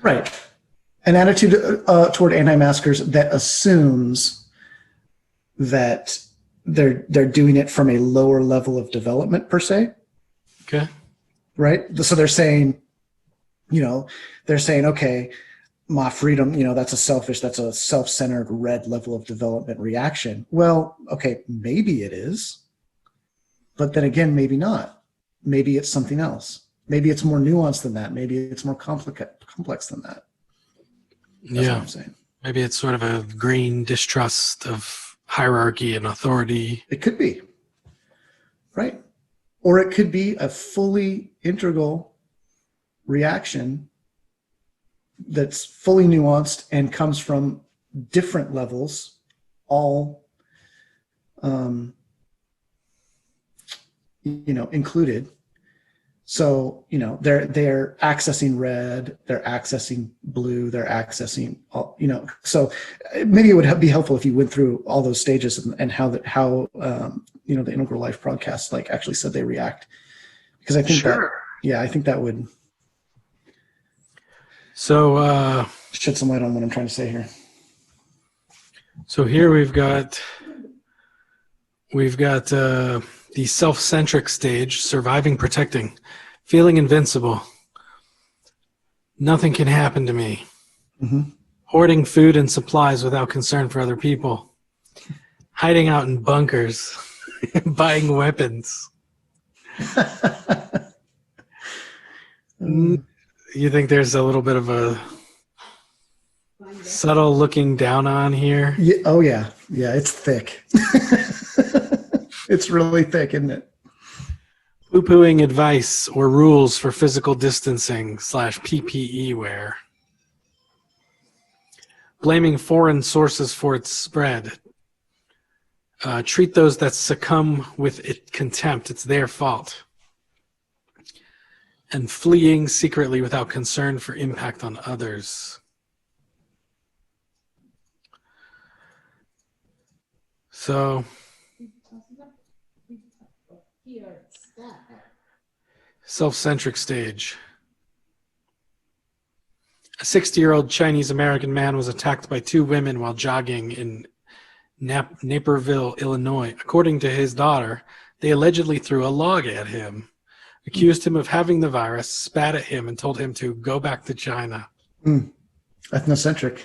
Right. An attitude toward anti-maskers that assumes that they're doing it from a lower level of development per se. okay. Right. So they're saying, okay, my freedom, that's a self-centered red level of development reaction. Well, okay, maybe it is, but then again, maybe not. Maybe it's something else. Maybe it's more nuanced than that. Maybe it's more complex than that. That's what I'm saying. Maybe it's sort of a green distrust of hierarchy and authority. It could be. Right. Or it could be a fully integral reaction that's fully nuanced and comes from different levels, all included. So they're accessing red, they're accessing blue, they're accessing all, So maybe it would be helpful if you went through all those stages and how the Integral Life broadcast actually said they react, because I think I think that would. So shed some light on what I'm trying to say here. So here we've got the self-centric stage: surviving, protecting, feeling invincible. Nothing can happen to me. Mm-hmm. Hoarding food and supplies without concern for other people. Hiding out in bunkers. Buying weapons. You think there's a little bit of a subtle looking down on here? Yeah. Oh, yeah. Yeah, it's thick. It's really thick, isn't it? Poo-pooing advice or rules for physical distancing / PPE wear. Blaming foreign sources for its spread. Treat those that succumb with contempt. It's their fault. And fleeing secretly without concern for impact on others. So, self-centric stage. A 60-year-old Chinese-American man was attacked by two women while jogging in Naperville, Illinois. According to his daughter, they allegedly threw a log at him, accused him of having the virus, spat at him, and told him to go back to China. Ethnocentric.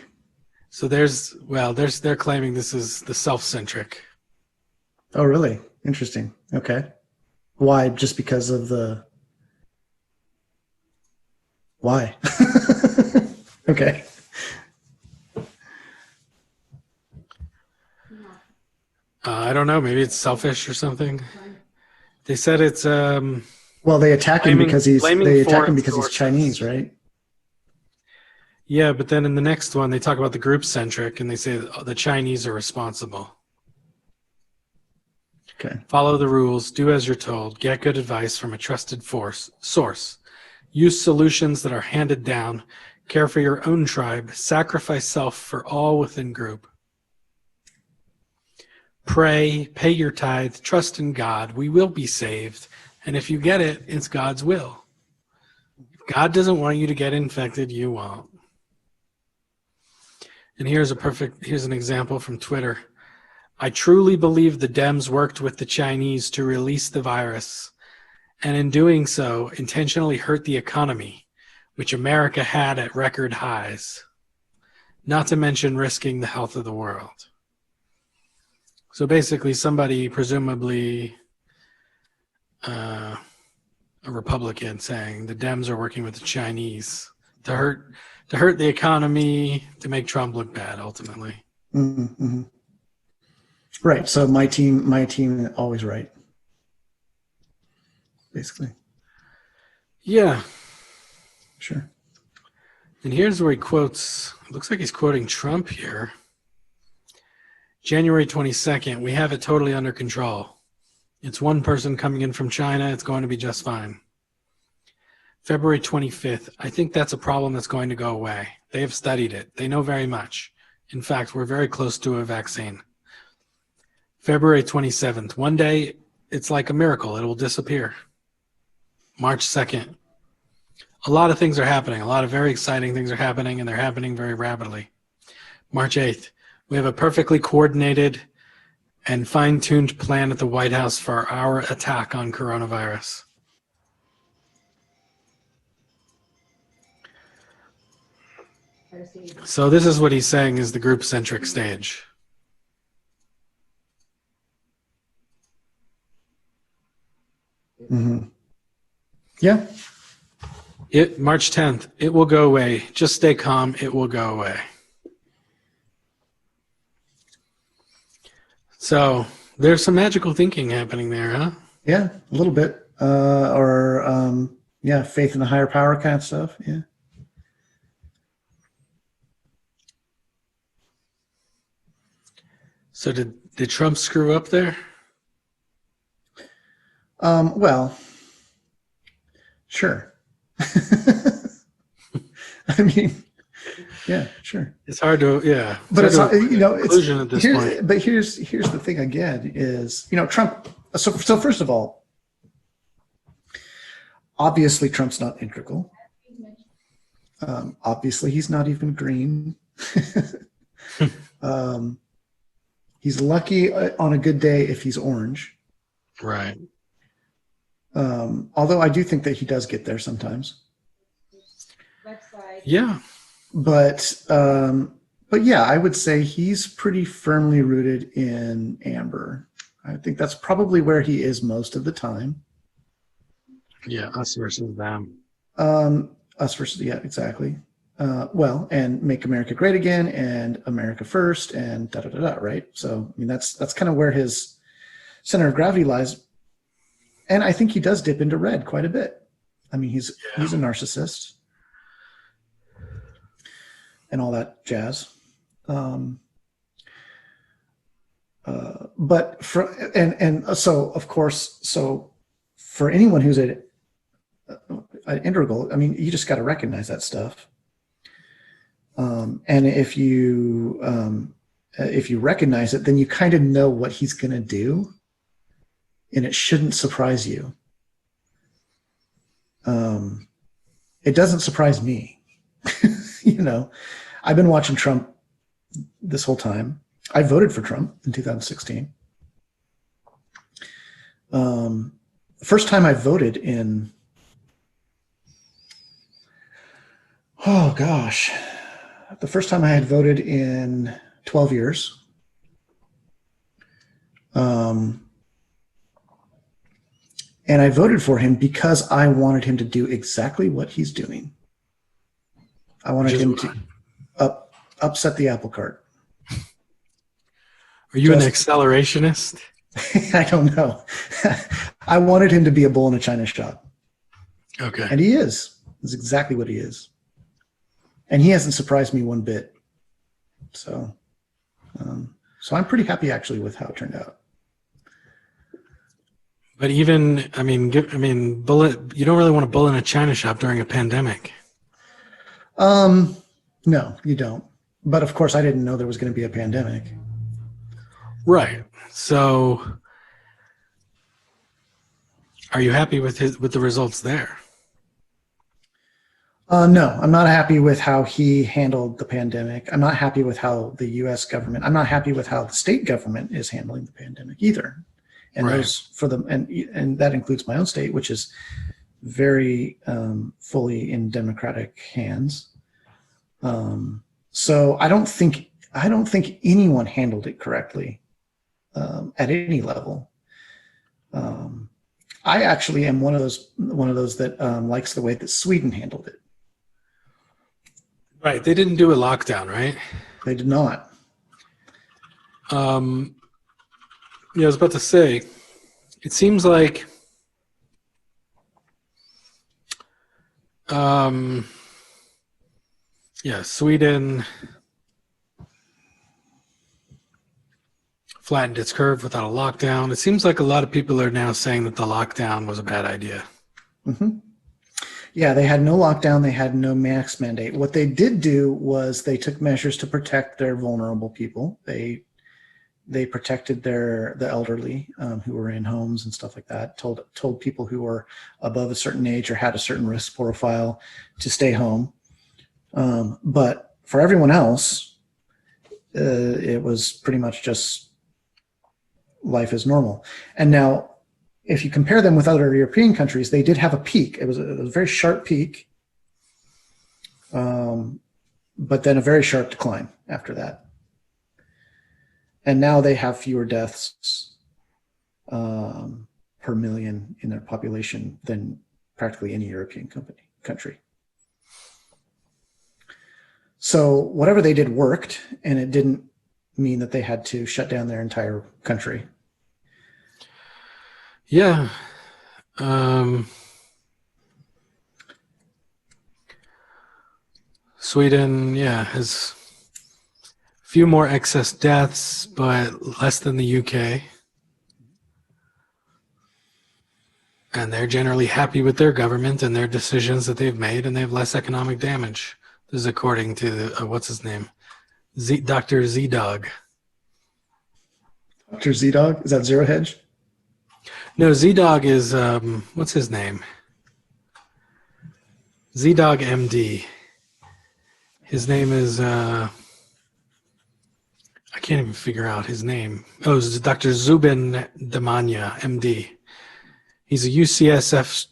So they're claiming this is the self-centric. Oh, really? Interesting. Okay. Why? Just because of the... Why? Okay. I don't know. Maybe it's selfish or something. They said it's... well, they attack him because he's Chinese, right? Yeah, but then in the next one, they talk about the group-centric, and they say the Chinese are responsible. Okay. Follow the rules. Do as you're told. Get good advice from a trusted source. Use solutions that are handed down. Care for your own tribe. Sacrifice self for all within group. Pray. Pay your tithe. Trust in God. We will be saved. And if you get it, it's God's will. If God doesn't want you to get infected, you won't. And here's an example from Twitter. I truly believe the Dems worked with the Chinese to release the virus, and in doing so, intentionally hurt the economy, which America had at record highs, not to mention risking the health of the world. So basically, somebody, presumably a Republican, saying the Dems are working with the Chinese to hurt the economy, to make Trump look bad, ultimately. Mm-hmm. Right. So my team always right. Basically. Yeah. Sure. And here's where he quotes, it looks like he's quoting Trump here. January 22nd, we have it totally under control. It's one person coming in from China. It's going to be just fine. February 25th, I think that's a problem that's going to go away. They have studied it. They know very much. In fact, we're very close to a vaccine. February 27th, one day, it's like a miracle. It will disappear. March 2nd, a lot of things are happening. A lot of very exciting things are happening, and they're happening very rapidly. March 8th, we have a perfectly coordinated and fine-tuned plan at the White House for our attack on coronavirus. So this is what he's saying is the group-centric stage. Mm-hmm. Yeah. March 10th, it will go away. Just stay calm. It will go away. So there's some magical thinking happening there, huh? Yeah, a little bit. Yeah, faith in a higher power kind of stuff. Yeah. So did Trump screw up there? Well, sure. I mean, yeah, sure. It's hard to, yeah. But it's, you know, conclusion at this point. But here's the thing again is, you know, Trump. So first of all, obviously Trump's not integral. Obviously he's not even green. He's lucky on a good day if he's orange. Right. Although I do think that he does get there sometimes. Yeah. But yeah, I would say he's pretty firmly rooted in amber. I think that's probably where he is most of the time. Yeah, us versus them. Us versus, yeah, exactly. Well, and Make America Great Again and America First and da-da-da-da, right? So, I mean, that's kind of where his center of gravity lies. And I think he does dip into red quite a bit. I mean, he's a narcissist and all that jazz. But so of course, so for anyone who's an integral, I mean, you just got to recognize that stuff. And if you recognize it, then you kind of know what he's going to do, and it shouldn't surprise you. It doesn't surprise me. You know, I've been watching Trump this whole time. I voted for Trump in 2016. First time I voted in, oh gosh, the first time I had voted in 12 years. And I voted for him because I wanted him to do exactly what he's doing. I wanted him to upset the apple cart. Are you an accelerationist? I don't know. I wanted him to be a bull in a china shop. Okay. And he is. That's exactly what he is. And he hasn't surprised me one bit. So I'm pretty happy actually with how it turned out. But even, bullet. You don't really want to bull in a china shop during a pandemic. No, you don't. But of course, I didn't know there was going to be a pandemic. Right. So, are you happy with the results there? No, I'm not happy with how he handled the pandemic. I'm not happy with how the U.S. government. I'm not happy with how the state government is handling the pandemic either. And right. those for them, and that includes my own state, which is very fully in Democratic hands. So I don't think anyone handled it correctly at any level. I actually am one of those that likes the way that Sweden handled it. Right. They didn't do a lockdown, right? They did not. Yeah, I was about to say, it seems like Sweden flattened its curve without a lockdown. It seems like a lot of people are now saying that the lockdown was a bad idea. Mm-hmm. Yeah, they had no lockdown. They had no mask mandate. What they did do was they took measures to protect their vulnerable people. They protected the elderly who were in homes and stuff like that. Told people who were above a certain age or had a certain risk profile to stay home. But for everyone else, it was pretty much just life as normal. And now, if you compare them with other European countries, they did have a peak. It was a very sharp peak, but then a very sharp decline after that. And now they have fewer deaths per million in their population than practically any European country. So whatever they did worked, and it didn't mean that they had to shut down their entire country. Yeah. Sweden, has a few more excess deaths, but less than the UK. And they're generally happy with their government and their decisions that they've made, and they have less economic damage. This is according to what's his name? Dr. ZDogg. Dr. ZDogg? Is that Zero Hedge? No, ZDogg is, what's his name? ZDogg MD. His name is, I can't even figure out his name. Oh, it's Dr. Zubin Damania, MD. He's a UCSF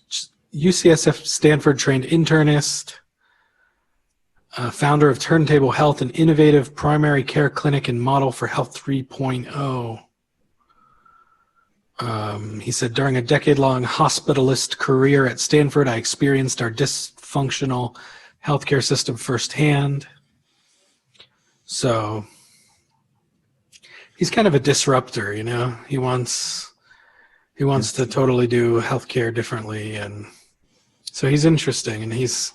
Stanford-trained internist, founder of Turntable Health, an innovative primary care clinic and model for Health 3.0. He said, during a decade-long hospitalist career at Stanford, I experienced our dysfunctional healthcare system firsthand. So he's kind of a disruptor, He wants to totally do healthcare differently, and so he's interesting. And he's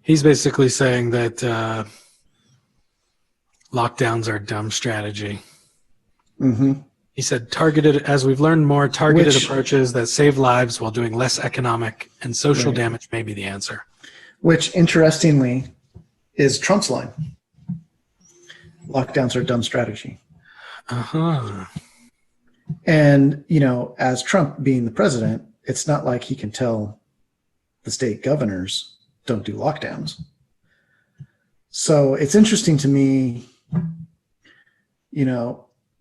basically saying that lockdowns are a dumb strategy. Mm-hmm. He said, as we've learned more, targeted approaches that save lives while doing less economic and social damage may be the answer. Which, interestingly, is Trump's line. Lockdowns are a dumb strategy. Uh-huh. And, as Trump being the president, it's not like he can tell the state governors, don't do lockdowns. So it's interesting to me,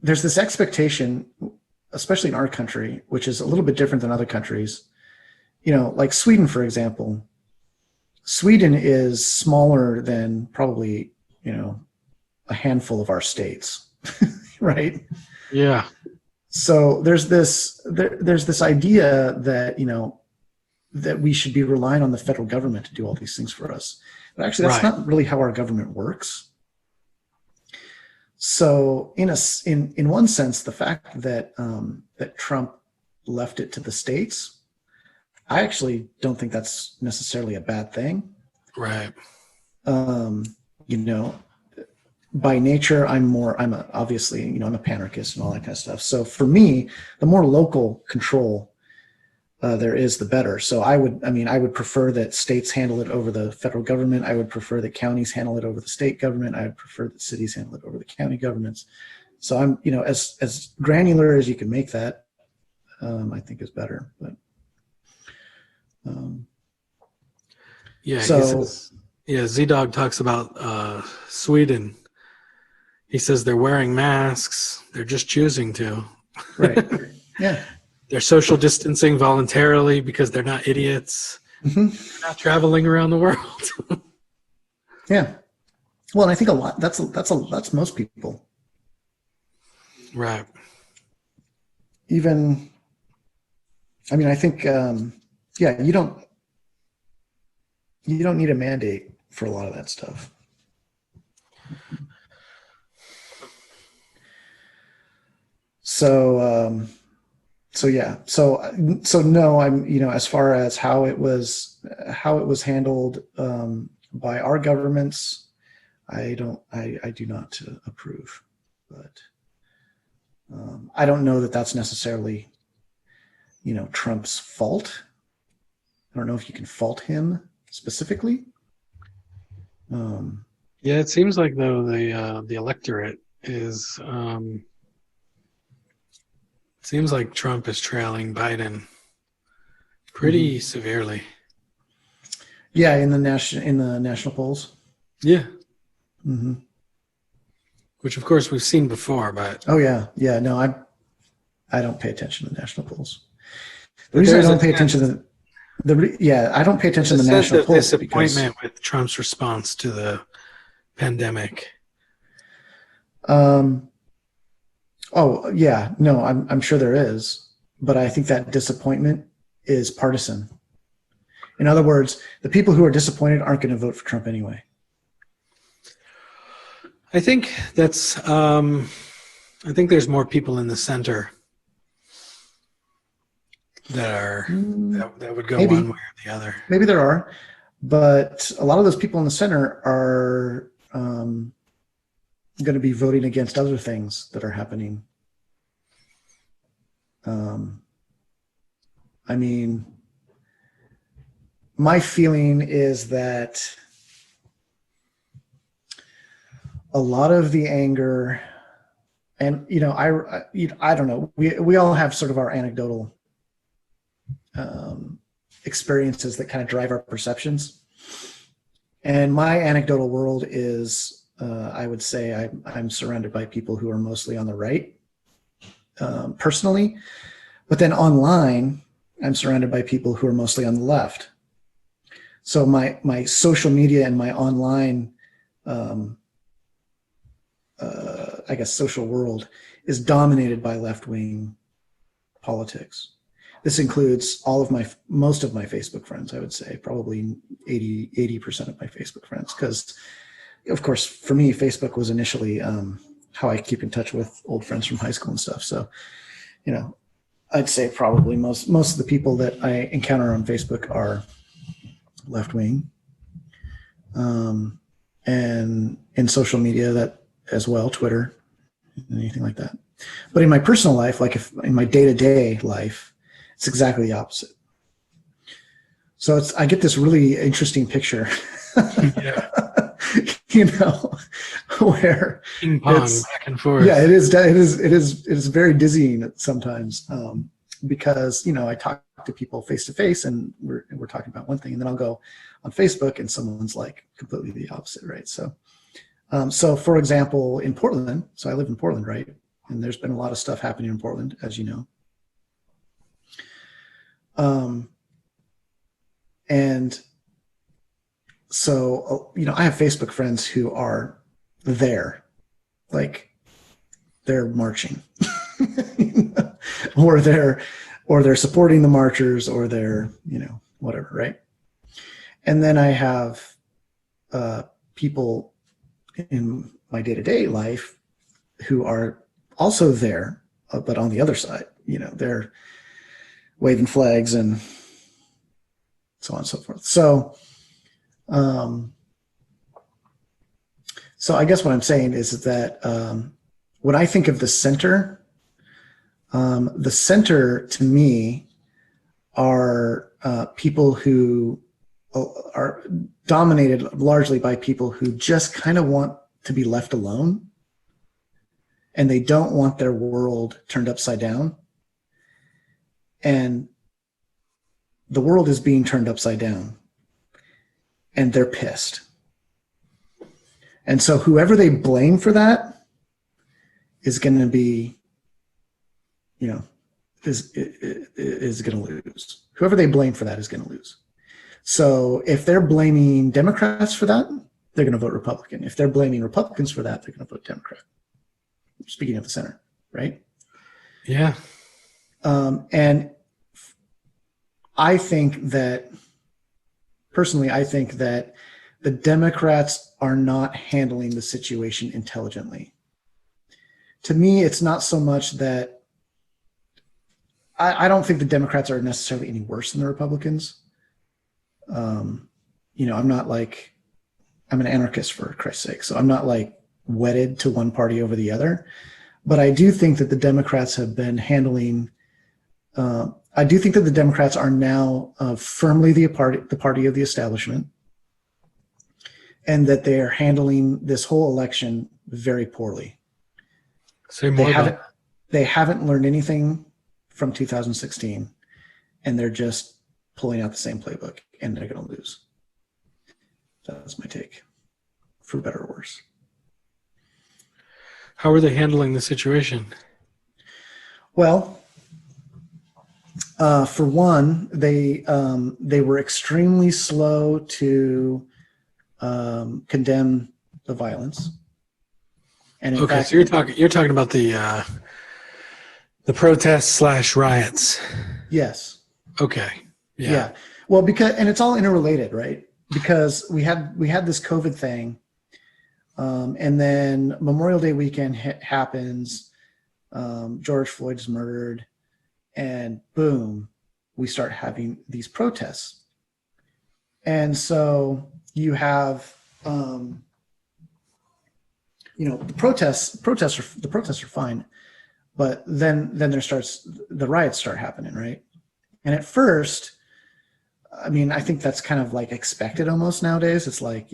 there's this expectation, especially in our country, which is a little bit different than other countries. Like Sweden, for example. Sweden is smaller than probably, a handful of our states, right? Yeah. So there's this idea that, that we should be relying on the federal government to do all these things for us. But actually, that's not really how our government works. So in one sense, the fact that that Trump left it to the states, I actually don't think that's necessarily a bad thing. Right. By nature, I'm obviously, I'm a panarchist and all that kind of stuff. So for me, the more local control there is, the better. So I would prefer that states handle it over the federal government. I would prefer that counties handle it over the state government. I would prefer that cities handle it over the county governments. So I'm, as granular as you can make that, I think is better. But ZDogg talks about Sweden. He says they're wearing masks. They're just choosing to. Right. Yeah. They're social distancing voluntarily because they're not idiots. Mm-hmm. They're not traveling around the world. Yeah. Well, and I think a lot. That's most people. Right. Even. I think. You don't need a mandate for a lot of that stuff. So no, I'm, as far as how it was handled by our governments, I do not approve, but I don't know that that's necessarily, Trump's fault. I don't know if you can fault him specifically. Yeah, it seems like though the electorate is seems like Trump is trailing Biden pretty severely. Yeah, in the national polls. Yeah, Mm-hmm. which of course we've seen before, but Oh yeah, yeah. No, I don't pay attention to national polls. The but reason I there's don't pay attention to I don't pay attention to a the sense national of polls because disappointment with Trump's response to the pandemic. um oh yeah, no, I'm sure there is, but I think that disappointment is partisan. In other words, the people who are disappointed aren't going to vote for Trump anyway. I think that's I think there's more people in the center that are that would go Maybe. one way or the other. Maybe there are, but a lot of those people in the center are going to be voting against other things that are happening. I mean, my feeling is that a lot of the anger, and I don't know, we all have sort of our anecdotal experiences that kind of drive our perceptions. And my anecdotal world is, I would say I'm surrounded by people who are mostly on the right, personally, but then online, I'm surrounded by people who are mostly on the left. So my social media and my online, I guess, social world is dominated by left-wing politics. This includes most of my Facebook friends, I would say, probably 80% of my Facebook friends. Because, of course, for me, Facebook was initially how I keep in touch with old friends from high school and stuff. So, I'd say probably most of the people that I encounter on Facebook are left-wing. And in social media, that as well, Twitter, anything like that. But in my personal life, like in my day-to-day life, it's exactly the opposite. So I get this really interesting picture, Yeah. Where Ping pong back and forth. Yeah, it is very dizzying sometimes, because I talk to people face to face and we're talking about one thing, and then I'll go on Facebook and someone's like completely the opposite, right? So for example, in Portland, so I live in Portland, right? And there's been a lot of stuff happening in Portland, as you know. And so, I have Facebook friends who are there, like they're marching, or they're supporting the marchers, or they're, whatever, right? And then I have people in my day-to-day life who are also there, but on the other side, they're waving flags and so on and so forth. So, so I guess what I'm saying is that when I think of the center to me are people who are dominated largely by people who just kind of want to be left alone, and they don't want their world turned upside down. And the world is being turned upside down, and they're pissed. And so whoever they blame for that is going to be, is going to lose. Whoever they blame for that is going to lose. So if they're blaming Democrats for that, they're going to vote Republican. If they're blaming Republicans for that, they're going to vote Democrat. Speaking of the center, right? Yeah. And I think that, personally, the Democrats are not handling the situation intelligently. To me, it's not so much that I don't think the Democrats are necessarily any worse than the Republicans. I'm not like, I'm an anarchist for Christ's sake. So I'm not like wedded to one party over the other. But I do think that the Democrats have been handling. I do think that the Democrats are now firmly the party of the establishment, and that they are handling this whole election very poorly. Say more about that. They haven't learned anything from 2016, and they're just pulling out the same playbook, and they're going to lose. That's my take, for better or worse. How are they handling the situation? Well, for one, they were extremely slow to condemn the violence. And in fact, so you're talking about the protests / riots. Yes. Okay. Yeah. Well, and it's all interrelated, right? Because we had this COVID thing, and then Memorial Day weekend happens. George Floyd's murdered, and boom, we start having these protests. And so you have, the protests are fine, but then the riots start happening, right? And at first, I mean, I think that's kind of like expected almost nowadays. It's like,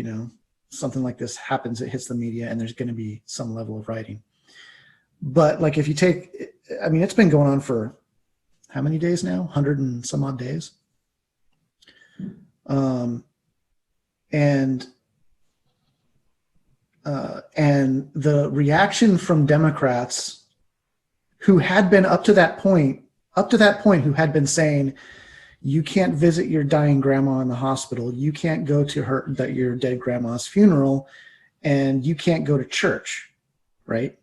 something like this happens, it hits the media, and there's going to be some level of rioting. But like, if you take, I mean, it's been going on for how many days now? 100 and some odd days. And the reaction from Democrats who had been up to that point, who had been saying, you can't visit your dying grandma in the hospital, you can't go to your dead grandma's funeral, and you can't go to church, right?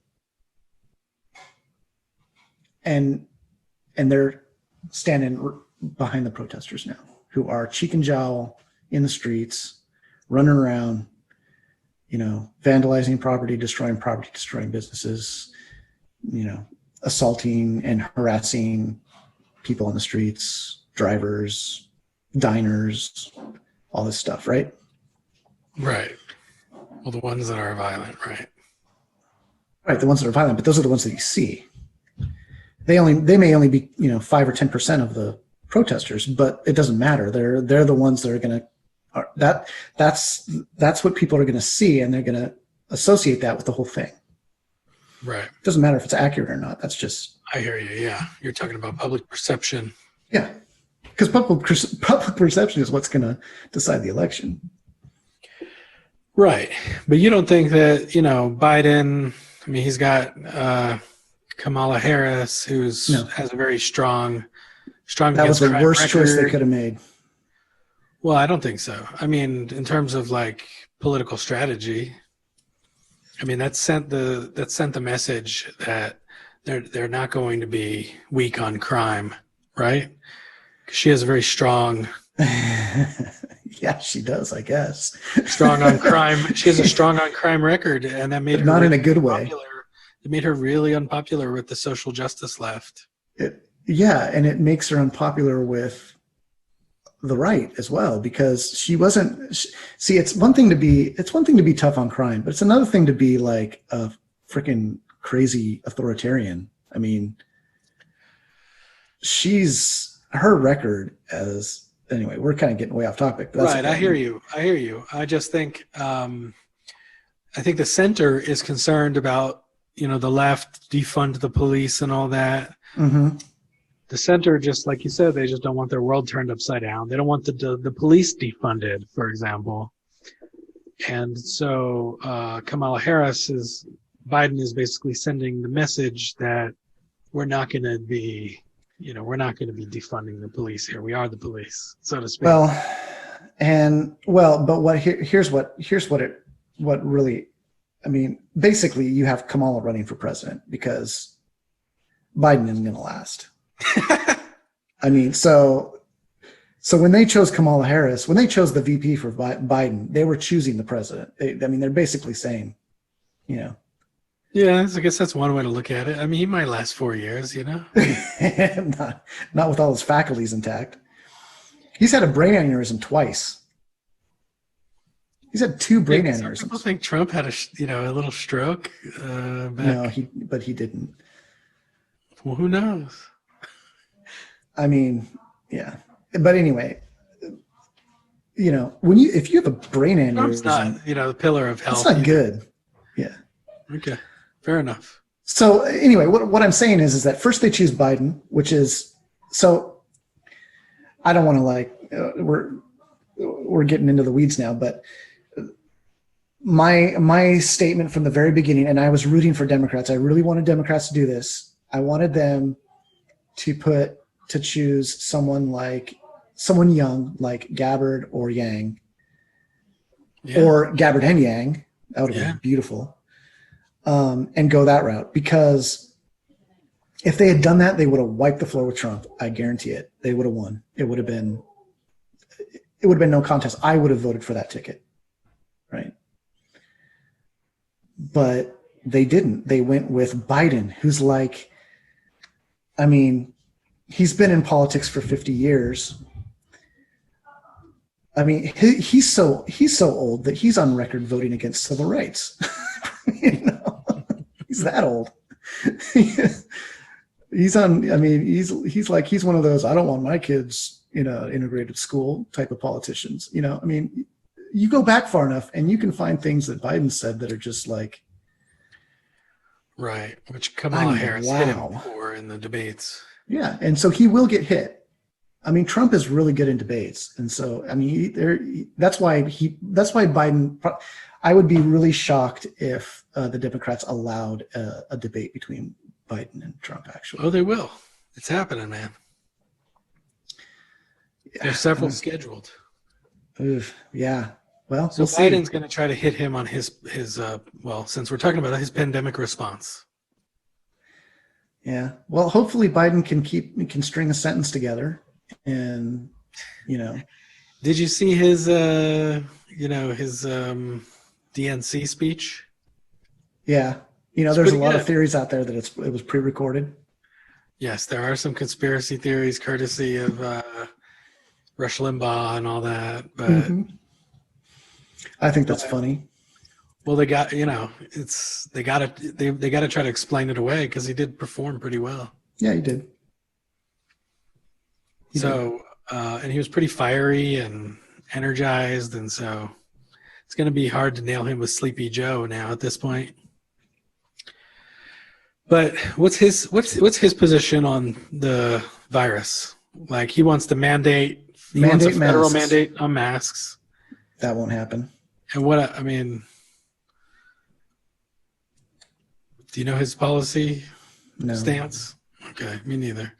And they're standing behind the protesters now, who are cheek and jowl in the streets, running around, vandalizing property, destroying businesses, assaulting and harassing people on the streets, drivers, diners, all this stuff, right? Right. Well, the ones that are violent, right? Right, the ones that are violent, but those are the ones that you see. They may only be 5 or 10% of the protesters, but it doesn't matter. They're the ones that are going to that's what people are going to see, and they're going to associate that with the whole thing. Right. It doesn't matter if it's accurate or not. That's just. I hear you. Yeah, you're talking about public perception. Yeah, because public perception is what's going to decide the election. Right, but you don't think that Biden? I mean, he's got Kamala Harris, has a very strong. That was the worst choice they could have made. Well, I don't think so. I mean, in terms of like political strategy, I mean that sent the message that they're not going to be weak on crime, right? She has a very strong. Yeah, she does, I guess. Strong on crime. She has a strong on crime record, and that made her not in a good way. It made her really unpopular with the social justice left. Yeah, and it makes her unpopular with the right as well, because she wasn't. See, it's one thing to be tough on crime, but it's another thing to be like a freaking crazy authoritarian. I mean, her record as. Anyway, we're kind of getting way off topic. But that's right, I hear you. I just think I think the center is concerned about the left defund the police and all that. Mm-hmm. The center, just like you said, they just don't want their world turned upside down. They don't want the police defunded, for example. And so Biden is basically sending the message that we're not going to be defunding the police here. We are the police, so to speak. But here's what really, I mean, basically you have Kamala running for president because Biden isn't going to last. I mean, so when they chose Kamala Harris, when they chose the VP for Biden, they were choosing the president. They're basically saying, Yeah, I guess that's one way to look at it. I mean, he might last 4 years, not with all his faculties intact. He's had a brain aneurysm twice. He's had 2 brain Some people aneurysms. think Trump had a little stroke. No, but he didn't. Well, who knows? I mean, yeah. But anyway, if you have a brain Trump's aneurysm, not, the pillar of health. that's not either. good. Yeah. Okay, fair enough. So anyway, what I'm saying is that first they choose Biden, which is so. I don't want to we're getting into the weeds now, but my statement from the very beginning, and I was rooting for Democrats. I really wanted Democrats to do this. I wanted them to choose someone young like Gabbard or Yang, or Gabbard and Yang. That would have been beautiful. And go that route, because if they had done that, they would have wiped the floor with Trump. I guarantee it. They would have won. It would have been no contest. I would have voted for that ticket. Right. But they didn't. They went with Biden, who's he's been in politics for 50 years. I mean, he's so old that he's on record voting against civil rights. He's that old. He's one of those, I don't want my kids in an integrated school type of politicians. You go back far enough and you can find things that Biden said that are just like, right, which Kamala Harris hit him for in the debates. Yeah, and so he will get hit. Trump is really good in debates, and so that's why Biden. I would be really shocked if the Democrats allowed a debate between Biden and Trump. Actually, oh, they will. It's happening, man. Yeah, there's several scheduled. Yeah. Well, so Biden's going to try to hit him on his since we're talking about his pandemic response. Yeah. Well, hopefully Biden can string a sentence together, and Did you see his DNC speech? Yeah. There's a lot of theories out there that it was pre-recorded. Yes, there are some conspiracy theories courtesy of Rush Limbaugh and all that, but I think that's funny. Well, they got they got to try to explain it away because he did perform pretty well. Yeah, he did. And he was pretty fiery and energized, and so it's going to be hard to nail him with Sleepy Joe now at this point. But what's his position on the virus? Like, he wants to mandate a federal mandate on masks. That won't happen. And do you know his policy stance? Okay, me neither.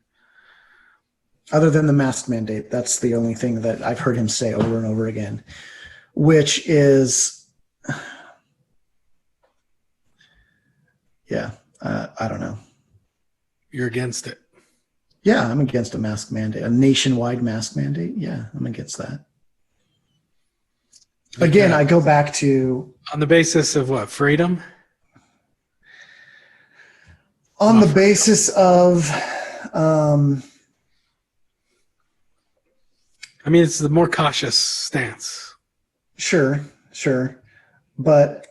Other than the mask mandate, that's the only thing that I've heard him say over and over again, which is, I don't know. You're against it? Yeah, I'm against a mask mandate, a nationwide mask mandate. Yeah, I'm against that. Again, I go back to... On the basis of what? Freedom? On the basis of... it's the more cautious stance. Sure. But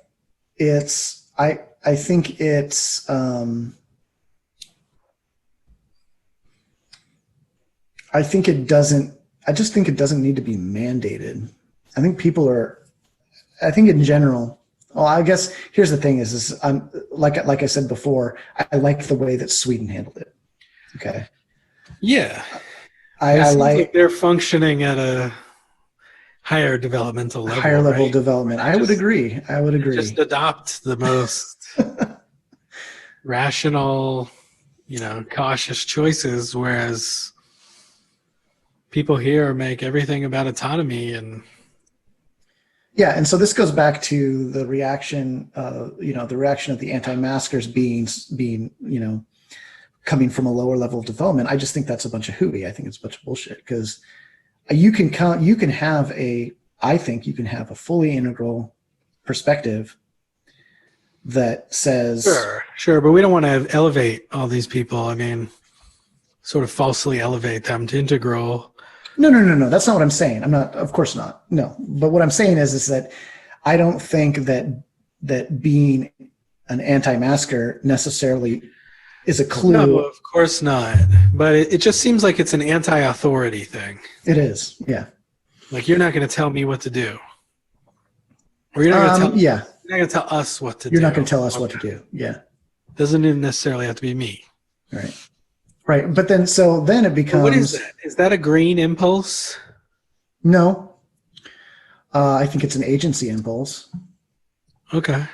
I think it's... I just think it doesn't need to be mandated. I think in general, well, I guess here's the thing is I'm like I said before, I like the way that Sweden handled it. Okay. Yeah. I like they're functioning at a higher developmental level. Higher level development. I would agree. Just adopt the most rational, cautious choices, whereas people here make everything about autonomy and... Yeah, and so this goes back to the reaction, the reaction of the anti-maskers being, coming from a lower level of development. I just think that's a bunch of hooey. I think it's a bunch of bullshit, because you can have a fully integral perspective that says... Sure, but we don't want to elevate all these people. Sort of falsely elevate them to integral. No. That's not what I'm saying. I'm not. Of course not. No. But what I'm saying is that I don't think that being an anti-masker necessarily is a clue. No, of course not. But it just seems like it's an anti-authority thing. It is, yeah. Like, you're not going to tell me what to do. Or you're not going to yeah. You're not going to tell us what to do. You're not going to tell us what to do. Yeah. Doesn't even necessarily have to be me. Right. Right. But then it becomes. What is that? Is that a green impulse? No. I think it's an agency impulse. Okay.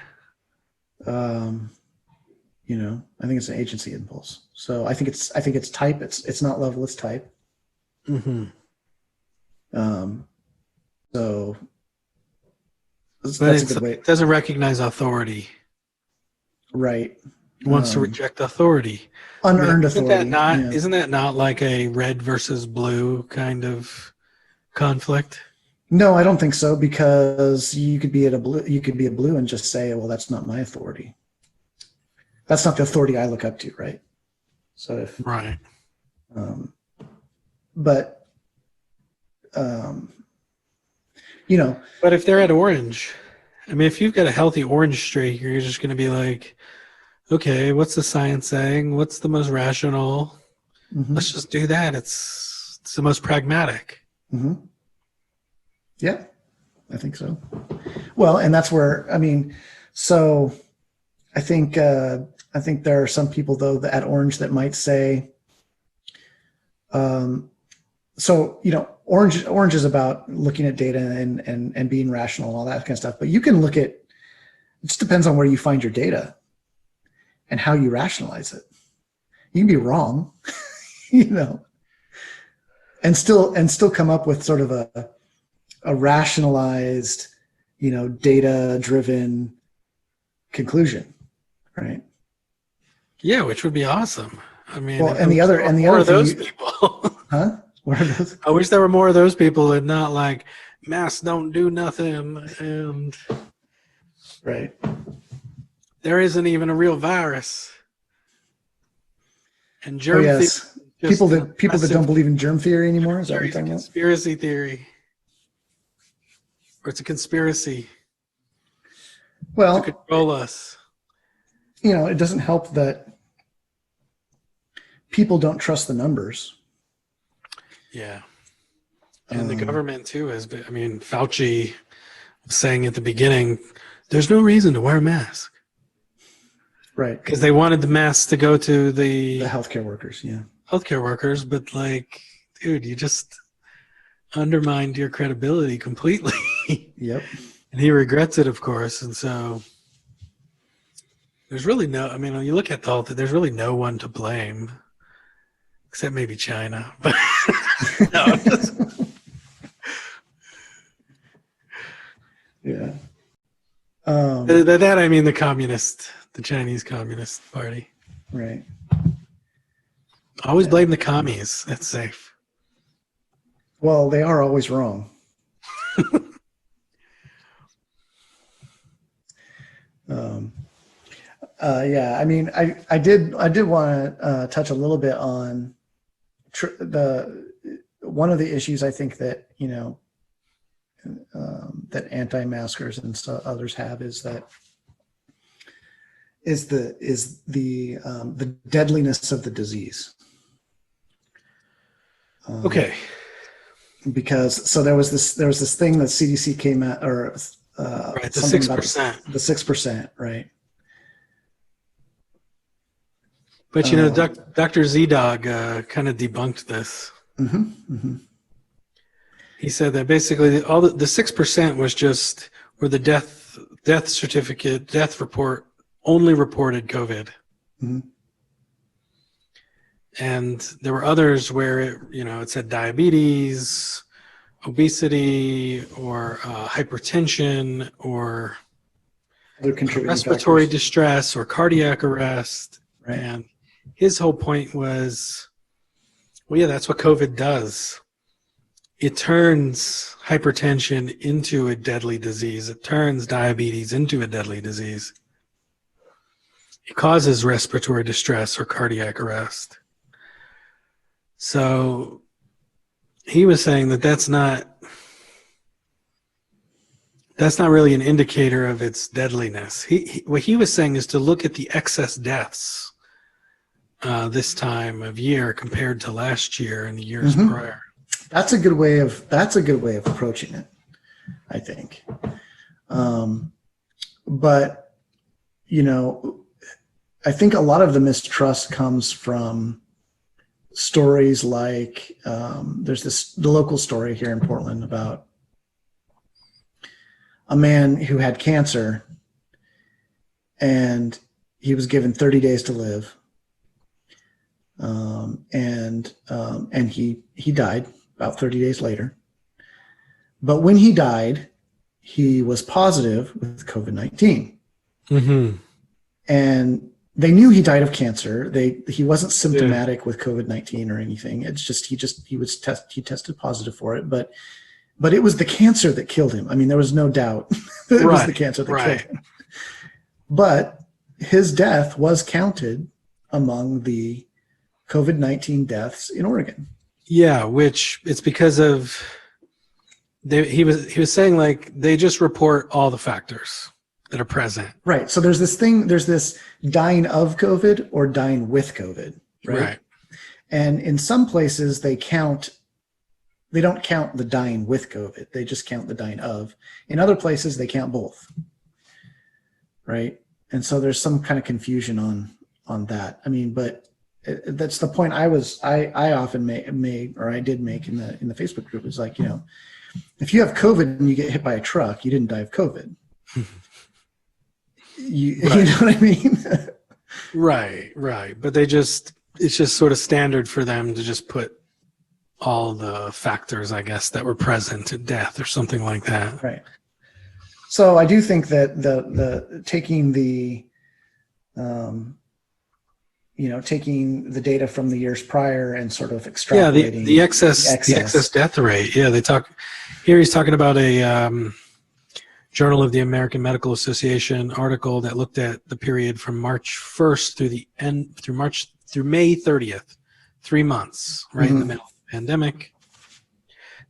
I think it's an agency impulse. So I think it's type. It's not level. It's type. Mm-hmm. So But a good way. it doesn't recognize authority. Right. It wants to reject authority. Unearned authority. Isn't that not like a red versus blue kind of conflict? No, I don't think so, because you could be a blue and just say, well, that's not my authority. That's not the authority I look up to, right? So if Right. But But if they're at orange, I mean, if you've got a healthy orange streak, you're just going to be like, okay, what's the science saying? What's the most rational? mm-hmm. Let's just do that. It's the most pragmatic. Mm-hmm. Yeah, I think so. Well, and that's where, so I think there are some people, though, at Orange that might say, Orange is about looking at data and being rational and all that kind of stuff. But you can look at, it just depends on where you find your data and how you rationalize it. You can be wrong, and still come up with sort of a rationalized, data-driven conclusion, right? Yeah, which would be awesome. I mean, well, and the other of those thing, people. Huh? What are those? I wish there were more of those people and not like masks don't do nothing, and right. There isn't even a real virus. And germ theory. People that don't believe in germ theory anymore. Is that what you're talking about? Conspiracy theory. Or it's a conspiracy. Well, to control us. It doesn't help that people don't trust the numbers. Yeah. And the government too has been, Fauci was saying at the beginning, there's no reason to wear a mask. Right. Because they wanted the masks to go to the healthcare workers, yeah. Healthcare workers, but dude, you just undermined your credibility completely. Yep. And he regrets it, of course. And so there's really when you look at there's really no one to blame except maybe China. But no, yeah. The Chinese Communist Party. Right. Always blame the commies. That's safe. Well, they are always wrong. Yeah, I did want to touch a little bit on one of the issues I think that that anti-maskers and others have is the deadliness of the disease. Okay. Because there was this thing that CDC came out, or right, the 6%. The 6%, right? But Dr. ZDogg kind of debunked this. Mm-hmm, mm-hmm. He said that basically all the 6% was just where the death report only reported COVID. Mm-hmm. And there were others where it said diabetes, obesity, or hypertension, or respiratory distress, or cardiac arrest. Right. And his whole point was, well, yeah, that's what COVID does. It turns hypertension into a deadly disease. It turns diabetes into a deadly disease. It causes respiratory distress or cardiac arrest. So he was saying that's not That's not really an indicator of its deadliness. What he was saying is to look at the excess deaths this time of year compared to last year and the years prior. That's a good way of approaching it, I think. But I think a lot of the mistrust comes from stories like there's the local story here in Portland about a man who had cancer and he was given 30 days to live. And he died about 30 days later. But when he died, he was positive with COVID-19. Mm-hmm. And they knew he died of cancer. He wasn't symptomatic with COVID-19 or anything. It's just he tested positive for it, but it was the cancer that killed him. I mean, there was no doubt that it was the cancer that killed him. But his death was counted among the COVID-19 deaths in Oregon. Yeah, which it's because of he was saying like they just report all the factors that are present. Right. So there's this dying of COVID or dying with COVID. Right. And in some places they don't count the dying with COVID. They just count the dying of. In other places they count both. Right. And so there's some kind of confusion on that. I mean, but that's the point I often made or I did make in the Facebook group is like, if you have COVID and you get hit by a truck, you didn't die of COVID. You know what I mean? Right. But it's just sort of standard for them to just put all the factors, I guess, that were present at death or something like that. Right. So I do think that the taking the taking the data from the years prior and sort of extrapolating the excess death rate. Yeah, he's talking about a Journal of the American Medical Association article that looked at the period from March 1st through May 30th, 3 months, right in the middle of the pandemic.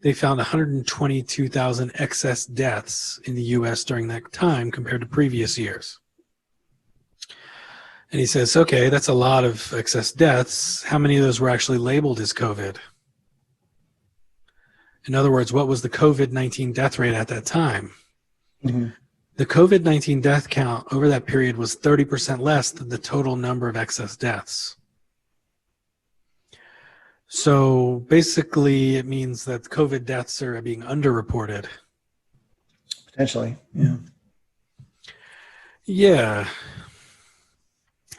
They found 122,000 excess deaths in the U.S. during that time compared to previous years. And he says, okay, that's a lot of excess deaths. How many of those were actually labeled as COVID? In other words, what was the COVID-19 death rate at that time? Mm-hmm. The COVID-19 death count over that period was 30% less than the total number of excess deaths. So basically, it means that COVID deaths are being underreported. Potentially, yeah. Yeah.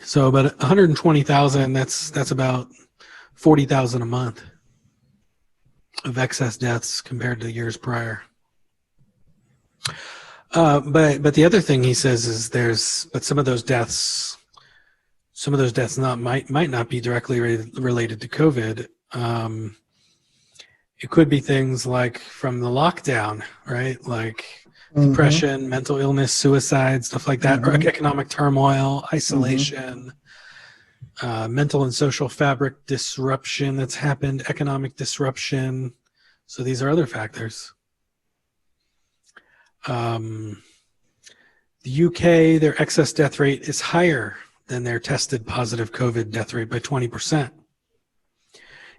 So about 120,000, that's about 40,000 a month of excess deaths compared to years prior. But the other thing he says is some of those deaths might not be directly related to COVID. It could be things like from the lockdown, right? Like depression, mental illness, suicide, stuff like that, or economic turmoil, isolation, mental and social fabric disruption that's happened, economic disruption. So these are other factors. The UK, their excess death rate is higher than their tested positive COVID death rate by 20%.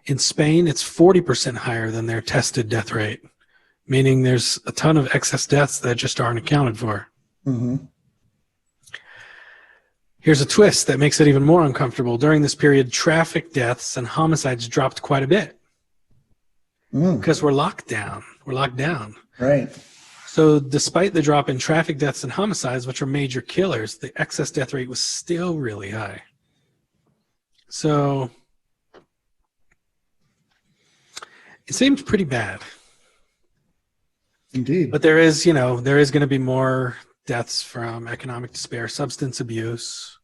In Spain, it's 40% higher than their tested death rate, meaning there's a ton of excess deaths that just aren't accounted for. Mm-hmm. Here's a twist that makes it even more uncomfortable. During this period, traffic deaths and homicides dropped quite a bit because we're locked down. Right. So despite the drop in traffic deaths and homicides, which are major killers, the excess death rate was still really high. So it seems pretty bad. Indeed. But there is going to be more deaths from economic despair, substance abuse.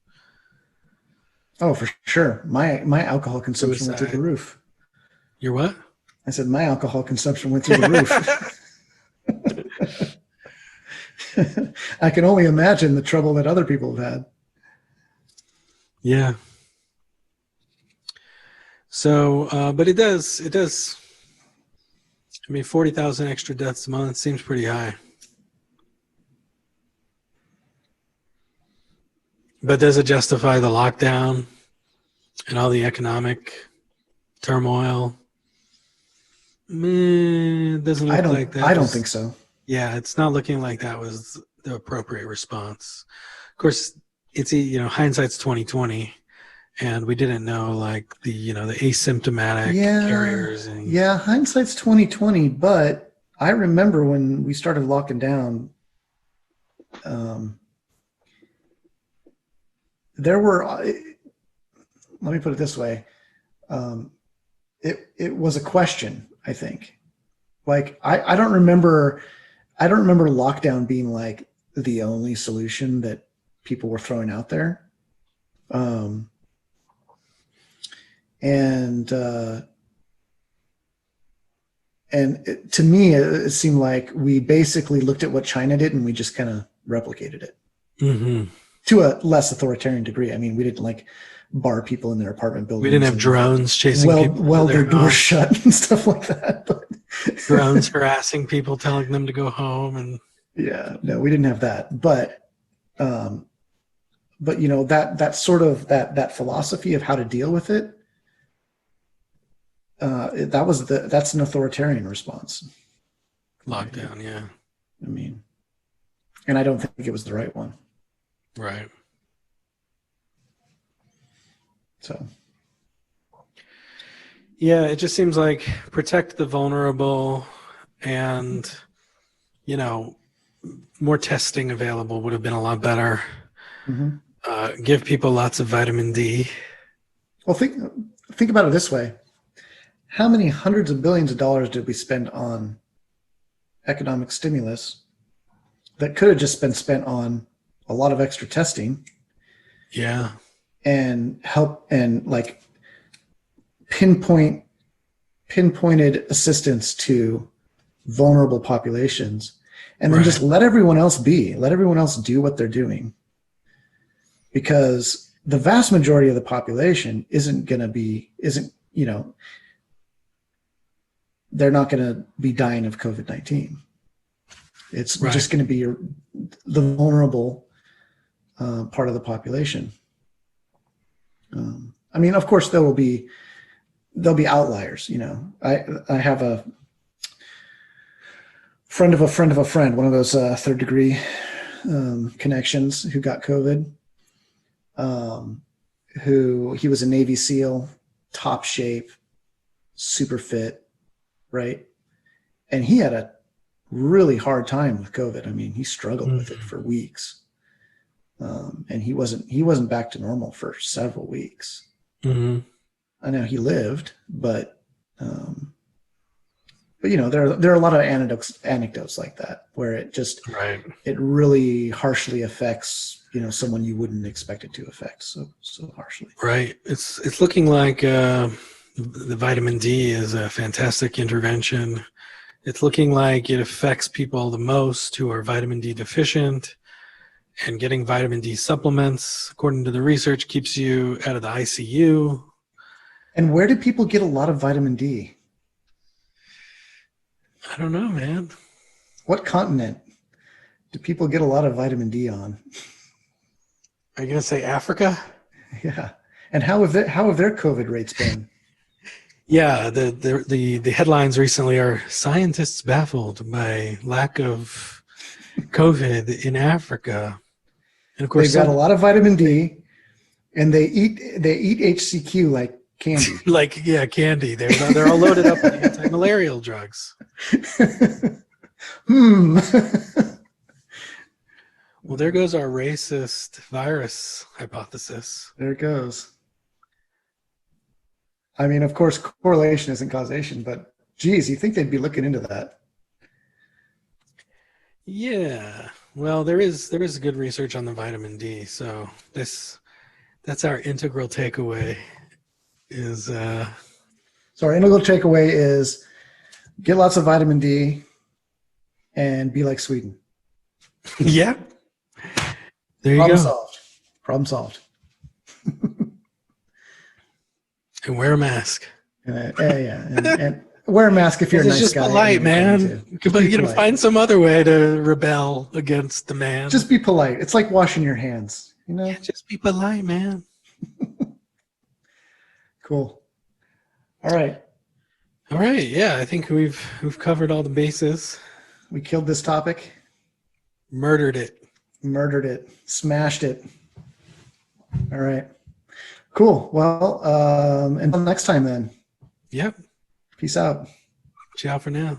Oh, for sure. My alcohol consumption went through the roof. Your what? I said my alcohol consumption went through the roof. I can only imagine the trouble that other people have had. Yeah. So, but it does. I mean, 40,000 extra deaths a month seems pretty high. But does it justify the lockdown and all the economic turmoil? It doesn't look like that. I don't think so. Yeah, it's not looking like that was the appropriate response. Of course, it's hindsight's 2020, and we didn't know like the asymptomatic carriers. Yeah, hindsight's 2020. But I remember when we started locking down. There were. Let me put it this way. It was a question. I think, like I don't remember lockdown being like the only solution that people were throwing out there, and to me it seemed like we basically looked at what China did and we just kind of replicated it to a less authoritarian degree. I mean, we didn't like bar people in their apartment buildings. We didn't have drones chasing people. Weld their doors shut and stuff like that. But drones harassing people, telling them to go home, and yeah, no, we didn't have that. But that sort of that philosophy of how to deal with it. That's an authoritarian response. Lockdown, yeah. I mean, and I don't think it was the right one. Right. So, yeah, it just seems like protect the vulnerable, and more testing available would have been a lot better. Give people lots of vitamin D. Well, think about it this way: how many hundreds of billions of dollars did we spend on economic stimulus that could have just been spent on a lot of extra testing? Yeah. And help and like pinpointed assistance to vulnerable populations, and then just let everyone else do what they're doing, because the vast majority of the population they're not going to be dying of COVID-19. It's just going to be the vulnerable part of the population. I mean, of course, there'll be outliers. I have a friend of a friend of a friend, one of those third degree connections who got COVID. He was a Navy SEAL, top shape, super fit, right? And he had a really hard time with COVID. I mean, he struggled with it for weeks. And he wasn't back to normal for several weeks. I know he lived, but there are a lot of anecdotes like that where it just it really harshly affects someone you wouldn't expect it to affect so harshly. Right. It's looking like the vitamin D is a fantastic intervention. It's looking like it affects people the most who are vitamin D deficient. And getting vitamin D supplements, according to the research, keeps you out of the ICU. And where do people get a lot of vitamin D? I don't know, man. What continent do people get a lot of vitamin D on? Are you going to say Africa? Yeah. And how have their COVID rates been? Yeah, the headlines recently are scientists baffled by lack of COVID in Africa. And of course, they've got a lot of vitamin D, and they eat HCQ like candy. Candy. They're all loaded up with anti-malarial drugs. Well, there goes our racist virus hypothesis. There it goes. I mean, of course, correlation isn't causation, but geez, you think they'd be looking into that? Yeah. Well, there is good research on the vitamin D, so that's our integral takeaway. So our integral takeaway is get lots of vitamin D and be like Sweden. Yeah. There you Problem go. solved. Problem solved. And wear a mask. And wear a mask if you're a nice guy. It's just polite, man. Find some other way to rebel against the man. Just be polite. It's like washing your hands. You know, Just be polite, man. cool. All right. All right. Yeah, I think we've covered all the bases. We killed this topic, Murdered it. murdered it, smashed it. All right. Cool. Well, until next time then. Yep. Peace out. Ciao for now.